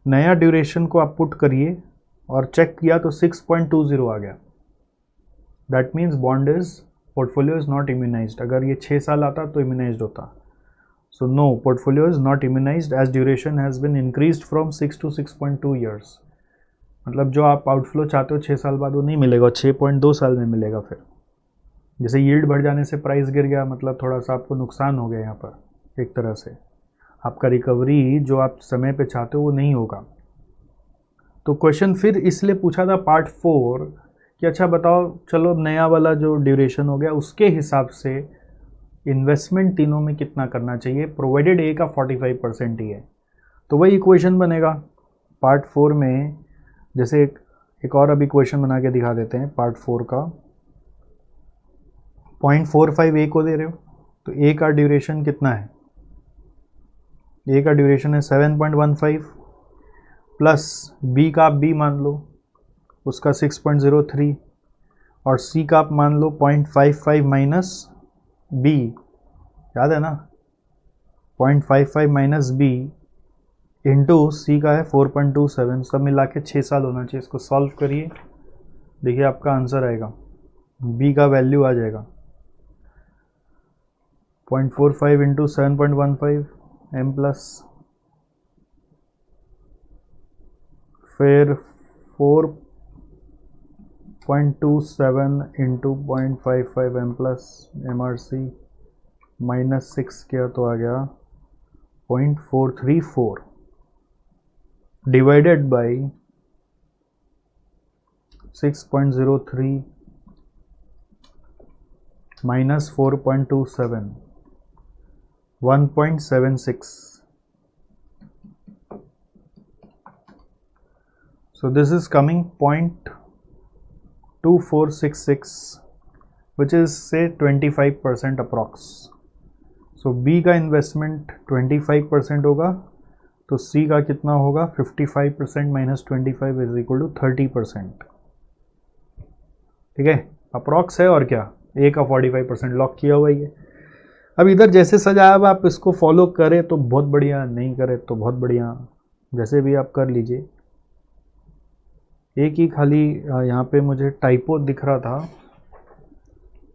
Speaker 1: नया ड्यूरेशन को आप पुट करिए और चेक किया तो 6.20 आ गया. That means bond is portfolio is not immunized. अगर ये 6 साल आता तो इम्यूनाइज्ड होता। So no, portfolio is not immunized as duration has been increased from 6 to 6.2 years. मतलब जो आप आउटफ्लो चाहते हो 6 साल बाद वो नहीं मिलेगा, 6.2 साल में मिलेगा। फिर जैसे यील्ड बढ़ जाने से प्राइस गिर गया, मतलब थोड़ा सा आपको नुकसान हो गया यहाँ पर एक तरह से, आपका रिकवरी जो आप समय पे चाहते हो वो नहीं होगा। तो क्वेश्चन फिर इसलिए पूछा था पार्ट 4 कि अच्छा बताओ, चलो नया वाला जो ड्यूरेशन हो गया उसके हिसाब से इन्वेस्टमेंट तीनों में कितना करना चाहिए, प्रोवाइडेड ए का 45% ही है। तो वही इक्वेशन बनेगा पार्ट 4 में। जैसे एक और अभी क्वेश्चन बना के दिखा देते हैं पार्ट 4 का। 0.45 ए को दे रहे हो, तो ए का ड्यूरेशन कितना है, ए का ड्यूरेशन है 7.15 प्लस बी का आप बी मान लो उसका 6.03 और सी का आप मान लो 0.55 माइनस बी, याद है ना, 0.55 माइनस बी इंटू सी का है 4.27, सब मिला के 6 साल होना चाहिए। इसको सॉल्व करिए, देखिए आपका आंसर आएगा, बी का वैल्यू आ जाएगा 0.45 इंटू 7.15 एम प्लस फिर 4.27 into 0.55 M plus M R C minus 6 किया तो आ गया 0.434 divided by 6.03 minus 4.27 1.76. So this is coming 0.2466 which is say 25% approx. So B का इन्वेस्टमेंट 25% होगा तो C का कितना होगा 55% माइनस 25 इज इक्वल टू 30%। ठीक है, अप्रॉक्स है और क्या, A का 45% लॉक किया हुआ ही है। अब इधर जैसे सजाया अब आप इसको फॉलो करें तो बहुत बढ़िया, नहीं करें तो बहुत बढ़िया, जैसे भी आप कर लीजिए। एक ही खाली यहाँ पे मुझे टाइपो दिख रहा था,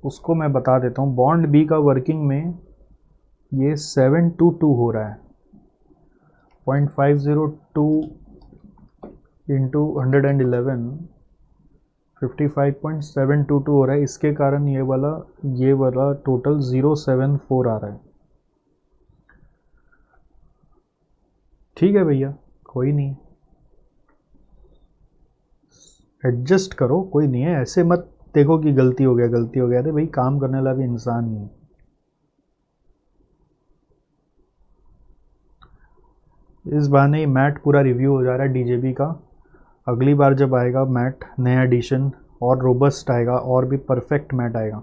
Speaker 1: उसको मैं बता देता हूँ। बॉन्ड बी का वर्किंग में ये 722 हो रहा है, 0.502 इंटू 111 55.722 हो रहा है। इसके कारण ये वाला टोटल 074 आ रहा है। ठीक है भैया, कोई नहीं, एडजस्ट करो, कोई नहीं है। ऐसे मत देखो कि गलती हो गया गलती हो गया, अरे भाई काम करने वाला भी इंसान ही है। इस बहाने मैट पूरा रिव्यू हो जा रहा है डीजेबी का। अगली बार जब आएगा मैट नया एडिशन और रोबस्ट आएगा और भी परफेक्ट मैट आएगा।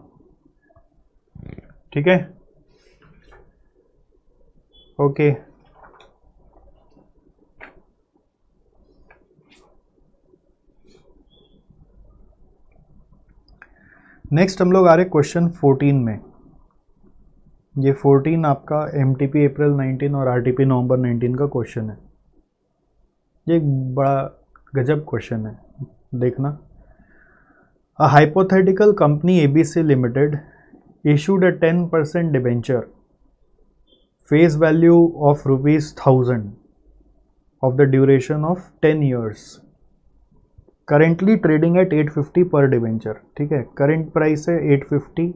Speaker 1: ठीक है, ओके। नेक्स्ट हम लोग आ रहे क्वेश्चन 14 में। ये 14 आपका एमटीपी अप्रैल 19 और आरटीपी नवंबर 19 का क्वेश्चन है। ये एक बड़ा गजब क्वेश्चन है, देखना। A hypothetical company ABC limited issued a 10% debenture face value of ₹1000 of the duration of 10 years, currently trading at 850 per debenture। ठीक है, करंट प्राइस है 850,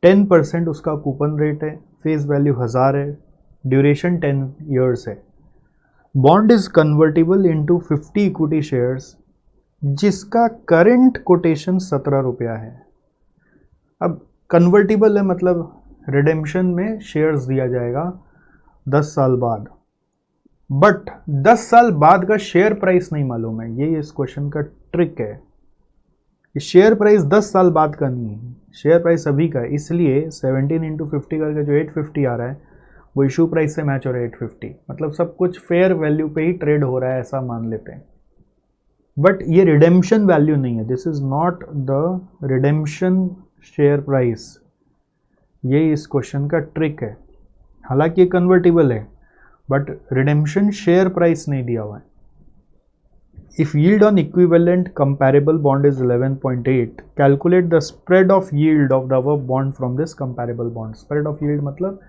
Speaker 1: 10% उसका कूपन रेट है, फेस वैल्यू 1000 है, ड्यूरेशन 10 years है। Bond is convertible into 50 equity shares जिसका current quotation 17 रुपया है। अब कन्वर्टेबल है मतलब रिडेम्पशन में शेयर्स दिया जाएगा 10 साल बाद, बट 10 साल बाद का शेयर प्राइस नहीं मालूम है। ये इस क्वेश्चन का ट्रिक है। शेयर प्राइस 10 साल बाद का नहीं है, शेयर प्राइस अभी का है। इसलिए 17 इंटू 50 करके जो 850 आ रहा है वो इशू प्राइस से मैच हो रहा है 850, मतलब सब कुछ फेयर वैल्यू पे ही ट्रेड हो रहा है, ऐसा मान लेते हैं। बट ये रिडेम्पशन वैल्यू नहीं है, this is not the redemption share price. ये इस क्वेश्चन का ट्रिक है। हालांकि ये कन्वर्टेबल है बट रिडेम्पशन शेयर प्राइस नहीं दिया हुआ है। If yield on equivalent comparable bond is 11.8, calculate the spread of yield of the above bond from this comparable bond. Spread of yield मतलब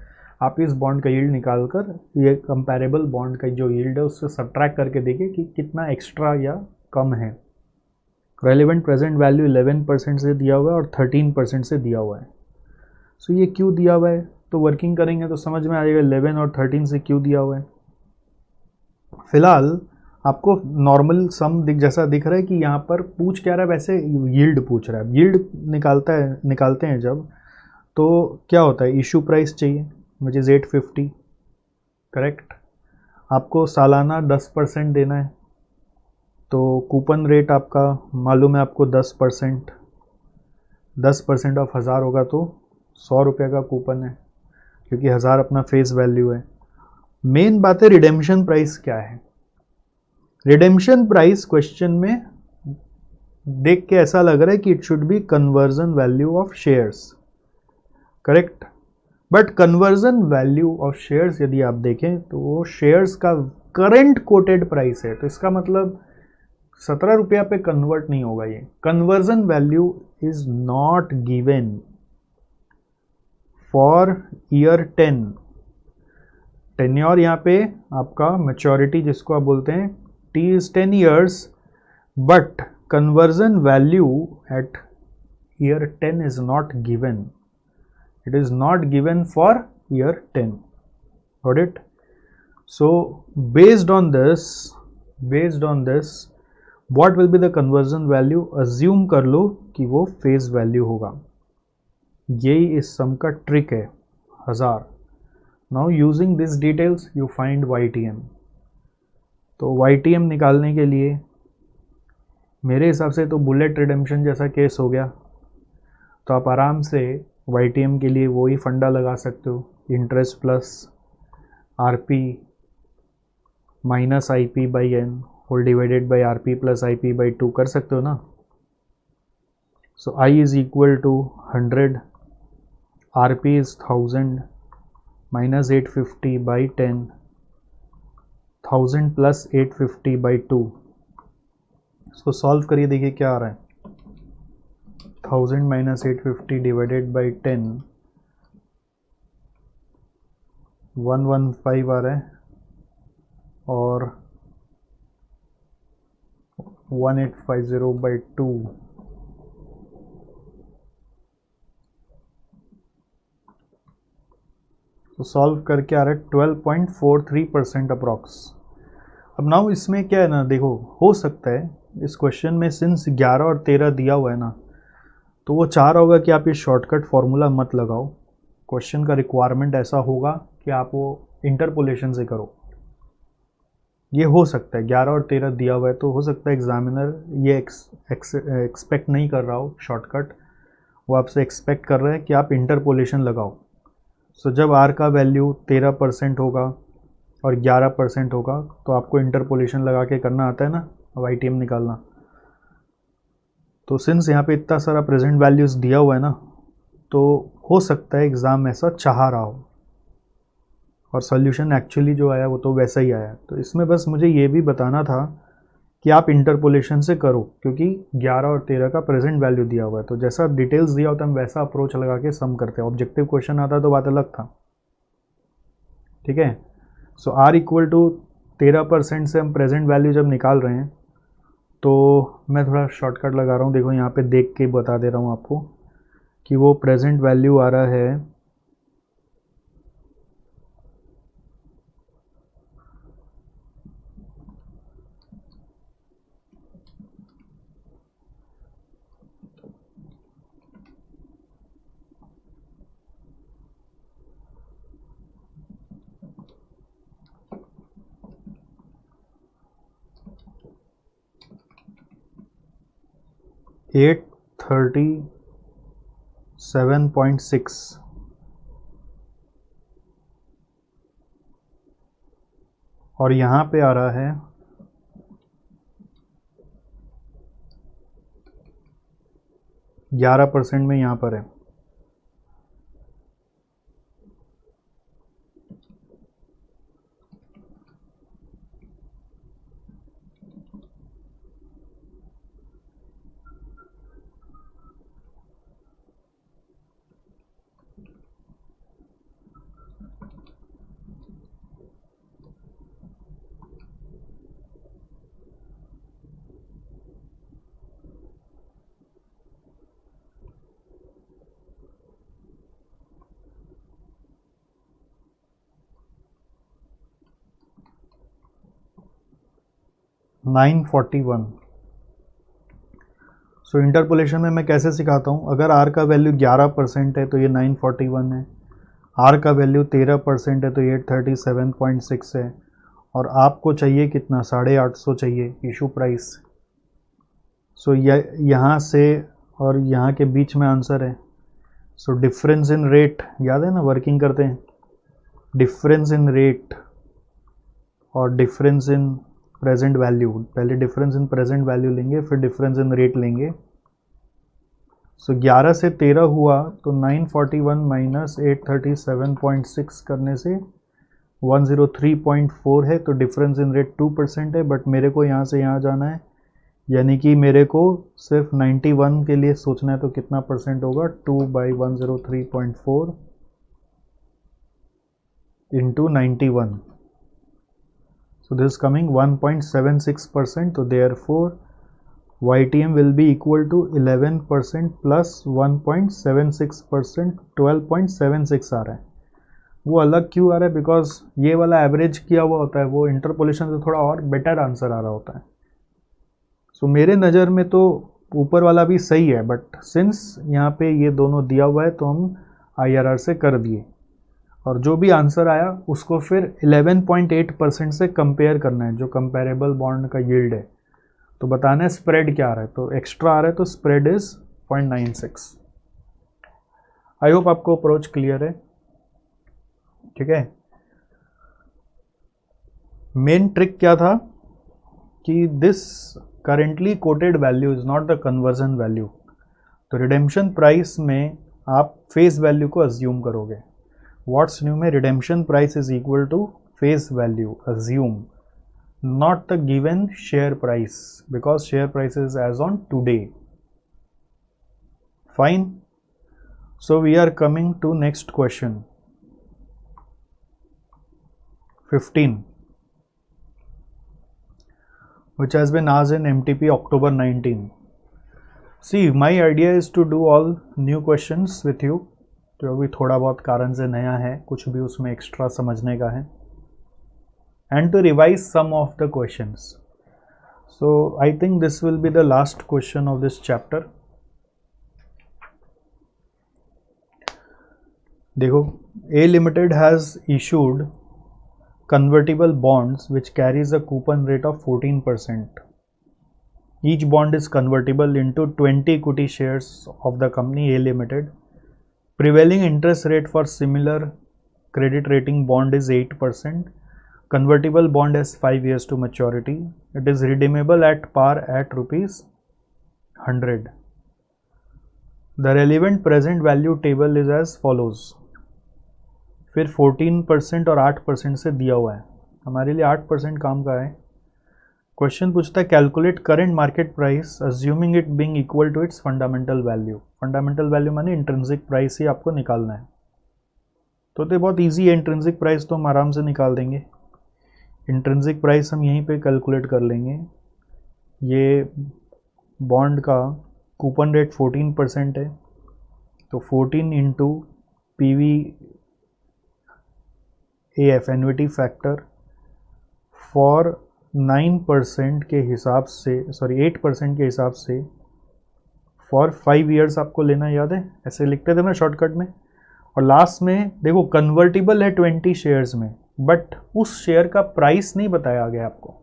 Speaker 1: आप इस बॉन्ड का यील्ड निकाल कर ये कंपैरेबल बॉन्ड का जो यील्ड है उससे सब्ट्रैक्ट करके देखिए कि कितना एक्स्ट्रा या कम है. रेलिवेंट प्रेजेंट वैल्यू 11% से दिया हुआ है और 13% से दिया हुआ है. सो ये क्यों दिया हुआ है, तो वर्किंग करेंगे तो समझ में आ जाएगा 11 और 13 से क्यों दिया हुआ है. फिलहाल आपको नॉर्मल सम जैसा दिख रहा है कि यहाँ पर पूछ क्या रहा है, वैसे यील्ड पूछ रहा है. यील्ड निकालते हैं जब, तो क्या होता है, इशू प्राइस चाहिए विच इज़ 850, करेक्ट. आपको सालाना 10% देना है, तो कूपन रेट आपका मालूम है आपको 10%. 10% ऑफ 1000 होगा तो 100 रुपये का कूपन है, क्योंकि 1000 अपना फेस वैल्यू है. मेन बात है रिडेम्पशन प्राइस क्या है. रिडेम्पशन प्राइस क्वेश्चन में देख के ऐसा लग रहा है कि it should be conversion value of shares, correct. But conversion value of shares यदि आप देखें तो वो शेयर्स का करंट कोटेड प्राइस है, तो इसका मतलब 17 रुपया पे कन्वर्ट नहीं होगा. ये conversion value is not given for year 10. Tenure यहाँ पे आपका मैच्योरिटी जिसको आप बोलते हैं T is 10 years, but conversion value at year 10 is not given. It is not given for year 10. Got it? So based on this, what will be the conversion value? Assume कर लो कि वो face value होगा. यही इस सम का trick है, 1000. Now using these details you find YTM. तो YTM निकालने के लिए मेरे हिसाब से तो बुलेट रिडेम्पशन जैसा केस हो गया, तो आप आराम से YTM के लिए वही फंडा लगा सकते हो, interest plus RP minus IP by N whole divided by RP plus IP by 2 कर सकते हो ना. So I is equal to 100, RP is 1000 minus 850 by 10, 1000 plus 850 by 2. इसको सॉल्व करिए, देखिए क्या आ रहा है. 1000 माइनस 850 डिवाइडेड बाई 10, 115 आ रहा है और 1850 बाई 2. तो सॉल्व करके आ रहा है 12.43% अप्रॉक्स. अब नाउ इसमें क्या है ना, देखो हो सकता है इस क्वेश्चन में सिंस 11 और 13 दिया हुआ है ना, तो वो चाह रहा होगा कि आप ये शॉर्टकट फार्मूला मत लगाओ. क्वेश्चन का रिक्वायरमेंट ऐसा होगा कि आप वो इंटरपोलेशन से करो. ये हो सकता है 11 और 13 दिया हुआ है, तो हो सकता है एग्जामिनर ये एक्सपेक्ट नहीं कर रहा हो शॉर्टकट, वो आपसे एक्सपेक्ट कर रहा है कि आप इंटरपोलेशन लगाओ. सो जब R का वैल्यू 13% होगा और 11% होगा तो आपको इंटरपोलेशन लगा के करना आता है ना, YTM निकालना. तो सिंस यहाँ पे इतना सारा प्रेजेंट वैल्यूज़ दिया हुआ है ना, तो हो सकता है एग्ज़ाम ऐसा चाह रहा हो और सॉल्यूशन एक्चुअली जो आया वो तो वैसा ही आया. तो इसमें बस मुझे ये भी बताना था कि आप इंटरपोलेशन से करो, क्योंकि 11 और 13 का प्रेजेंट वैल्यू दिया हुआ है, तो जैसा डिटेल्स दिया होता है हम वैसा अप्रोच लगा के सम करते हैं. ऑब्जेक्टिव क्वेश्चन आता तो बात अलग था, ठीक है. सो R इक्वल टू 13% से हम प्रेजेंट वैल्यू जब निकाल रहे हैं, तो मैं थोड़ा शॉर्टकट लगा रहा हूँ. देखो यहाँ पे देख के बता दे रहा हूँ आपको कि वो प्रेजेंट वैल्यू आ रहा है 837.6 और यहाँ पे आ रहा है 11% में यहाँ पर है. 941। सो इंटरपोलेशन में मैं कैसे सिखाता हूँ, अगर r का वैल्यू 11% है तो ये 941 है, r का वैल्यू 13% है तो ये 837.6 है, और आपको चाहिए कितना, 850 चाहिए इशू प्राइस। सो यहाँ से और यहाँ के बीच में आंसर है। सो डिफरेंस इन रेट, याद है ना, वर्किंग करते हैं, डिफरेंस इन रेट और डिफरेंस इन प्रेजेंट वैल्यू। पहले डिफरेंस इन प्रेजेंट वैल्यू लेंगे, फिर डिफरेंस इन रेट लेंगे। सो 11 से 13 हुआ तो 941 माइनस 837.6 करने से 103.4 है, तो डिफरेंस इन रेट 2% है। बट मेरे को यहाँ से यहाँ जाना है, यानी कि मेरे को सिर्फ 91 के लिए सोचना है, तो कितना परसेंट होगा, 2/103.4 into 91, so this is coming 1.76%, so therefore YTM will be equal to 11% plus 1.76%, 12.76 आ रहा है। वो अलग क्यों आ रहा है, बिकॉज ये वाला एवरेज किया हुआ होता है, वो इंटरपोलेशन से थोड़ा और बेटर आंसर आ रहा होता है। सो मेरे नज़र में तो ऊपर वाला भी सही है, बट सिंस यहाँ पे ये दोनों दिया हुआ है तो हम IRR से कर दिए, और जो भी आंसर आया उसको फिर 11.8% से कंपेयर करना है, जो कंपेरेबल बॉन्ड का यील्ड है, तो बताना है स्प्रेड क्या आ रहा है। तो एक्स्ट्रा आ रहा है तो स्प्रेड इज 0.96। आई होप आपको अप्रोच क्लियर है, ठीक है। मेन ट्रिक क्या था कि this currently quoted value is not the conversion value, तो रिडेम्पशन प्राइस में आप फेस वैल्यू को अज्यूम करोगे। व्हाट्स न्यू में redemption price is equal to face value, assume, not the given share price, because share price is as on today. Fine. So we are coming to next question, 15, which has been asked in MTP October 19. See, my idea is to do all new questions with you, जो भी थोड़ा बहुत कारण से नया है, कुछ भी उसमें एक्स्ट्रा समझने का है, and to revise some of the questions. So I think this will be the last question of this chapter. देखो, A Limited has issued convertible bonds which carries a coupon rate of 14%. Each bond is convertible into 20 equity shares of the company A Limited. Prevailing interest rate for similar credit rating bond is 8%. Convertible bond has 5 years to maturity. It is redeemable at par at rupees 100. The relevant present value table is as follows. फिर 14% और 8% से दिया हुआ है, हमारे लिए 8% काम का है। क्वेश्चन पूछता है calculate current market price assuming it being equal to its fundamental value. Fundamental value माने इंट्रिंसिक प्राइस ही आपको निकालना है, तो बहुत ईजी है। इंट्रिंसिक प्राइस तो हम आराम से निकाल देंगे। इंट्रिंसिक प्राइस हम यहीं पे कैलकुलेट कर लेंगे। ये बॉन्ड का कूपन रेट 14% है, तो 14 into PVAF annuity factor for 9% के हिसाब से, सॉरी 8% के हिसाब से फॉर 5 ईयर्स आपको लेना, याद है ऐसे लिखते थे ना शॉर्टकट में। और लास्ट में देखो कन्वर्टिबल है 20 शेयर्स में, बट उस शेयर का प्राइस नहीं बताया गया आपको।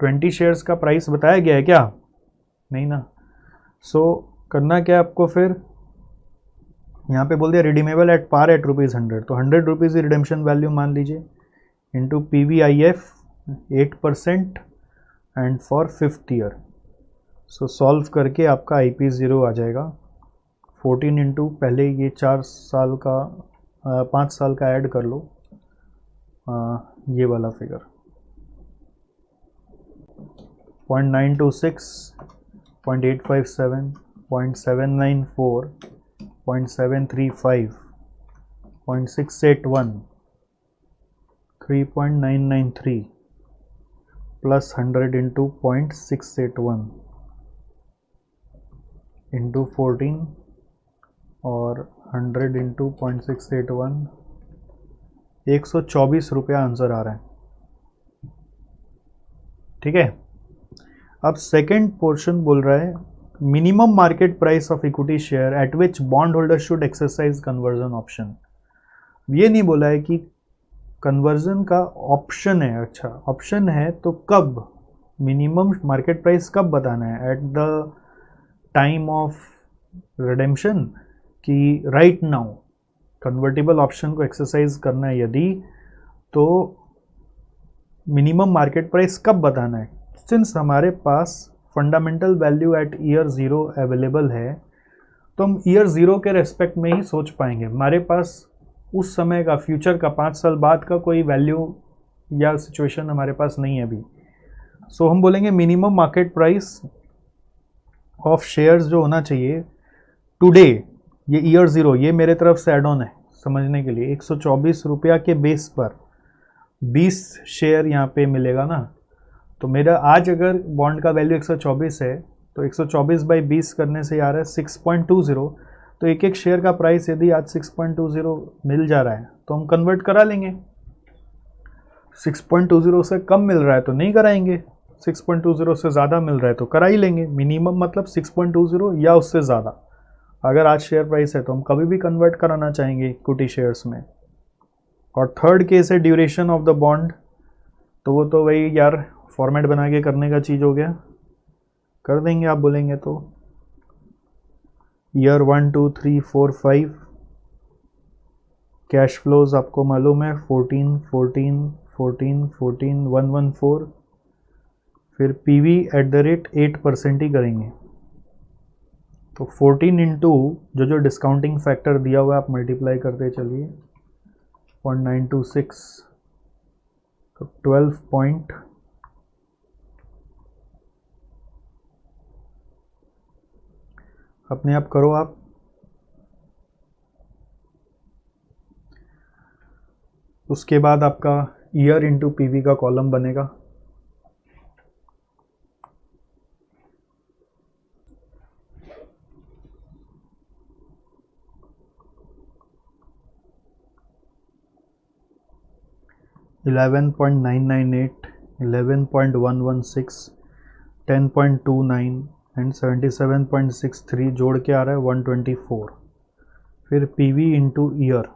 Speaker 1: 20 शेयर्स का प्राइस बताया गया है क्या? नहीं ना। सो करना क्या आपको, फिर यहाँ पे बोल दिया रिडीमेबल एट पार एट ₹100, तो 100 रुपीज़ ही रिडेम्पशन वैल्यू मान लीजिए, into PVIF 8% and for 5th year. So solve करके आपका IP0 आ जाएगा 14 इंटू, पहले ये 4 साल का 5 साल का ऐड कर लो, ये वाला फिगर 0.926, 0.857, 0.794, 0.735, 0.681, 3.993 प्लस 100 इंटू 0.681 इंटू 14 और 100 इंटू 0.681, 124 रुपया आंसर आ रहा है। ठीक है, अब सेकेंड पोर्शन बोल रहा है minimum market price of equity share eight which bond holder should exercise conversion option. ये नहीं बोला है कि कन्वर्जन का ऑप्शन है, अच्छा ऑप्शन है तो कब, मिनिमम मार्केट प्राइस कब बताना है, at the time of redemption कि राइट नाउ। कन्वर्टिबल ऑप्शन को एक्सरसाइज करना है यदि, तो मिनिमम मार्केट प्राइस कब बताना है। सिंस हमारे पास fundamental value at year 0 available है, तो हम ईयर 0 के रेस्पेक्ट में ही सोच पाएंगे। हमारे पास उस समय का, फ्यूचर का, 5 साल बाद का कोई वैल्यू या सिचुएशन हमारे पास नहीं है अभी। सो हम बोलेंगे minimum market price of shares जो होना चाहिए टुडे, ये ईयर 0, ये मेरे तरफ से एड ऑन है समझने के लिए, 124 रुपया के बेस पर 20 शेयर यहाँ पे मिलेगा ना। तो मेरा आज अगर बॉन्ड का वैल्यू 124 है, तो 124 बाई 20 करने से आ रहा है 6.20। तो एक एक शेयर का प्राइस यदि आज 6.20 मिल जा रहा है तो हम कन्वर्ट करा लेंगे। 6.20 से कम मिल रहा है तो नहीं कराएंगे, 6.20 से ज़्यादा मिल रहा है तो करा ही लेंगे। मिनिमम मतलब 6.20 या उससे ज़्यादा। अगर आज शेयर प्राइस है तो हम कभी भी कन्वर्ट कराना चाहेंगे इक्विटी शेयर्स में। और थर्ड केस है ड्यूरेशन ऑफ द बॉन्ड, तो वो तो वही यार फॉर्मेट बना के करने का चीज़ हो गया, कर देंगे आप बोलेंगे तो। ईयर 1 2 3 4 5 कैश फ्लोज आपको मालूम है 14 14 14 14 114, फिर पीवी एट द रेट 8% ही करेंगे। तो 14 इंटू जो डिस्काउंटिंग फैक्टर दिया हुआ है आप मल्टीप्लाई करते चलिए 0.926, तो 12 पॉइंट अपने आप करो आप। उसके बाद आपका ईयर इंटू पीवी का कॉलम बनेगा। $11.998, 11.116, 10.29 एंड 77.63 जोड़ के आ रहा है 124। फिर पीवी इंटू ईयर,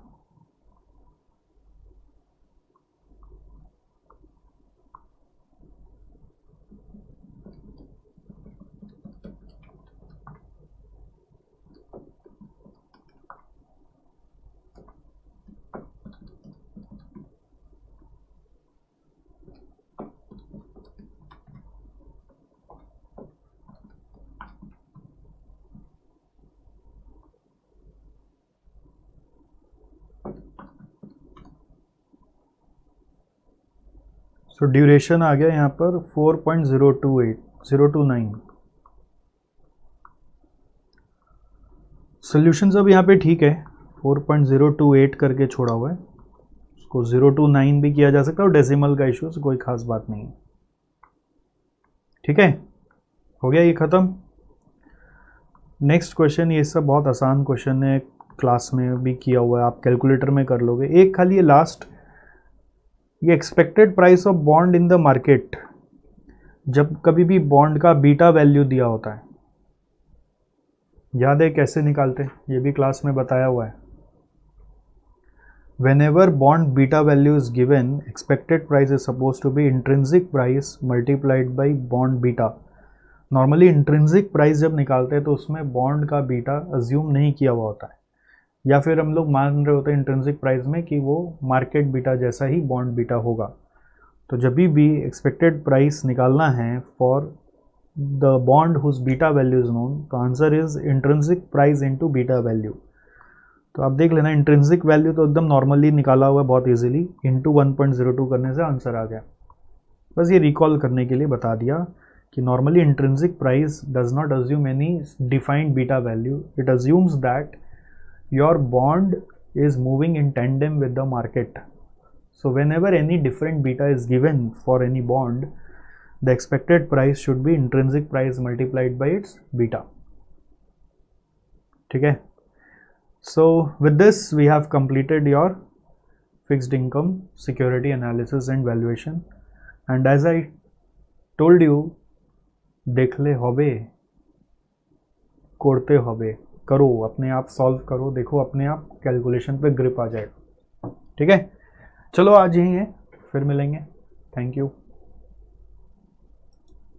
Speaker 1: तो ड्यूरेशन आ गया यहाँ पर 4.029। सोल्यूशन सब यहाँ पे ठीक है, 4.028 करके छोड़ा हुआ है, उसको 029 भी किया जा सकता है और डेसिमल का इशू, कोई खास बात नहीं है। ठीक है, हो गया ये ख़त्म। नेक्स्ट क्वेश्चन, ये सब बहुत आसान क्वेश्चन है, क्लास में भी किया हुआ है, आप कैलकुलेटर में कर लोगे। एक खाली ये लास्ट, ये expected price of bond in the market, जब कभी भी बॉन्ड का बीटा वैल्यू दिया होता है, याद है कैसे निकालते हैं, ये भी क्लास में बताया हुआ है। Whenever bond beta value is given, expected price is supposed to be intrinsic price multiplied by bond beta। Normally intrinsic price जब निकालते हैं तो उसमें बॉन्ड का बीटा अज्यूम नहीं किया हुआ होता है, या फिर हम लोग मान रहे होते हैं इंट्रिंसिक प्राइस में कि वो मार्केट बीटा जैसा ही बॉन्ड बीटा होगा। तो जब भी एक्सपेक्टेड प्राइस निकालना है for the bond whose beta value is known, तो answer is intrinsic price into beta value. तो आप देख लेना, इंट्रिंसिक वैल्यू तो एकदम नॉर्मली निकाला हुआ है बहुत इजीली, इंटू 1.02 करने से आंसर आ गया। बस ये रिकॉल करने के लिए बता दिया कि normally intrinsic price does not assume any defined beta value, it assumes that your bond is moving in tandem with the market. So whenever any different beta is given for any bond, the expected price should be intrinsic price multiplied by its beta. ठीक है, so with this we have completed your fixed income security analysis and valuation, and as I told you देखले होबे, कोड़ते होबे, करो अपने आप, solve करो, देखो अपने आप कैलकुलेशन पे ग्रिप आ जाएगा। ठीक है, चलो आज यही है, फिर मिलेंगे। Thank you.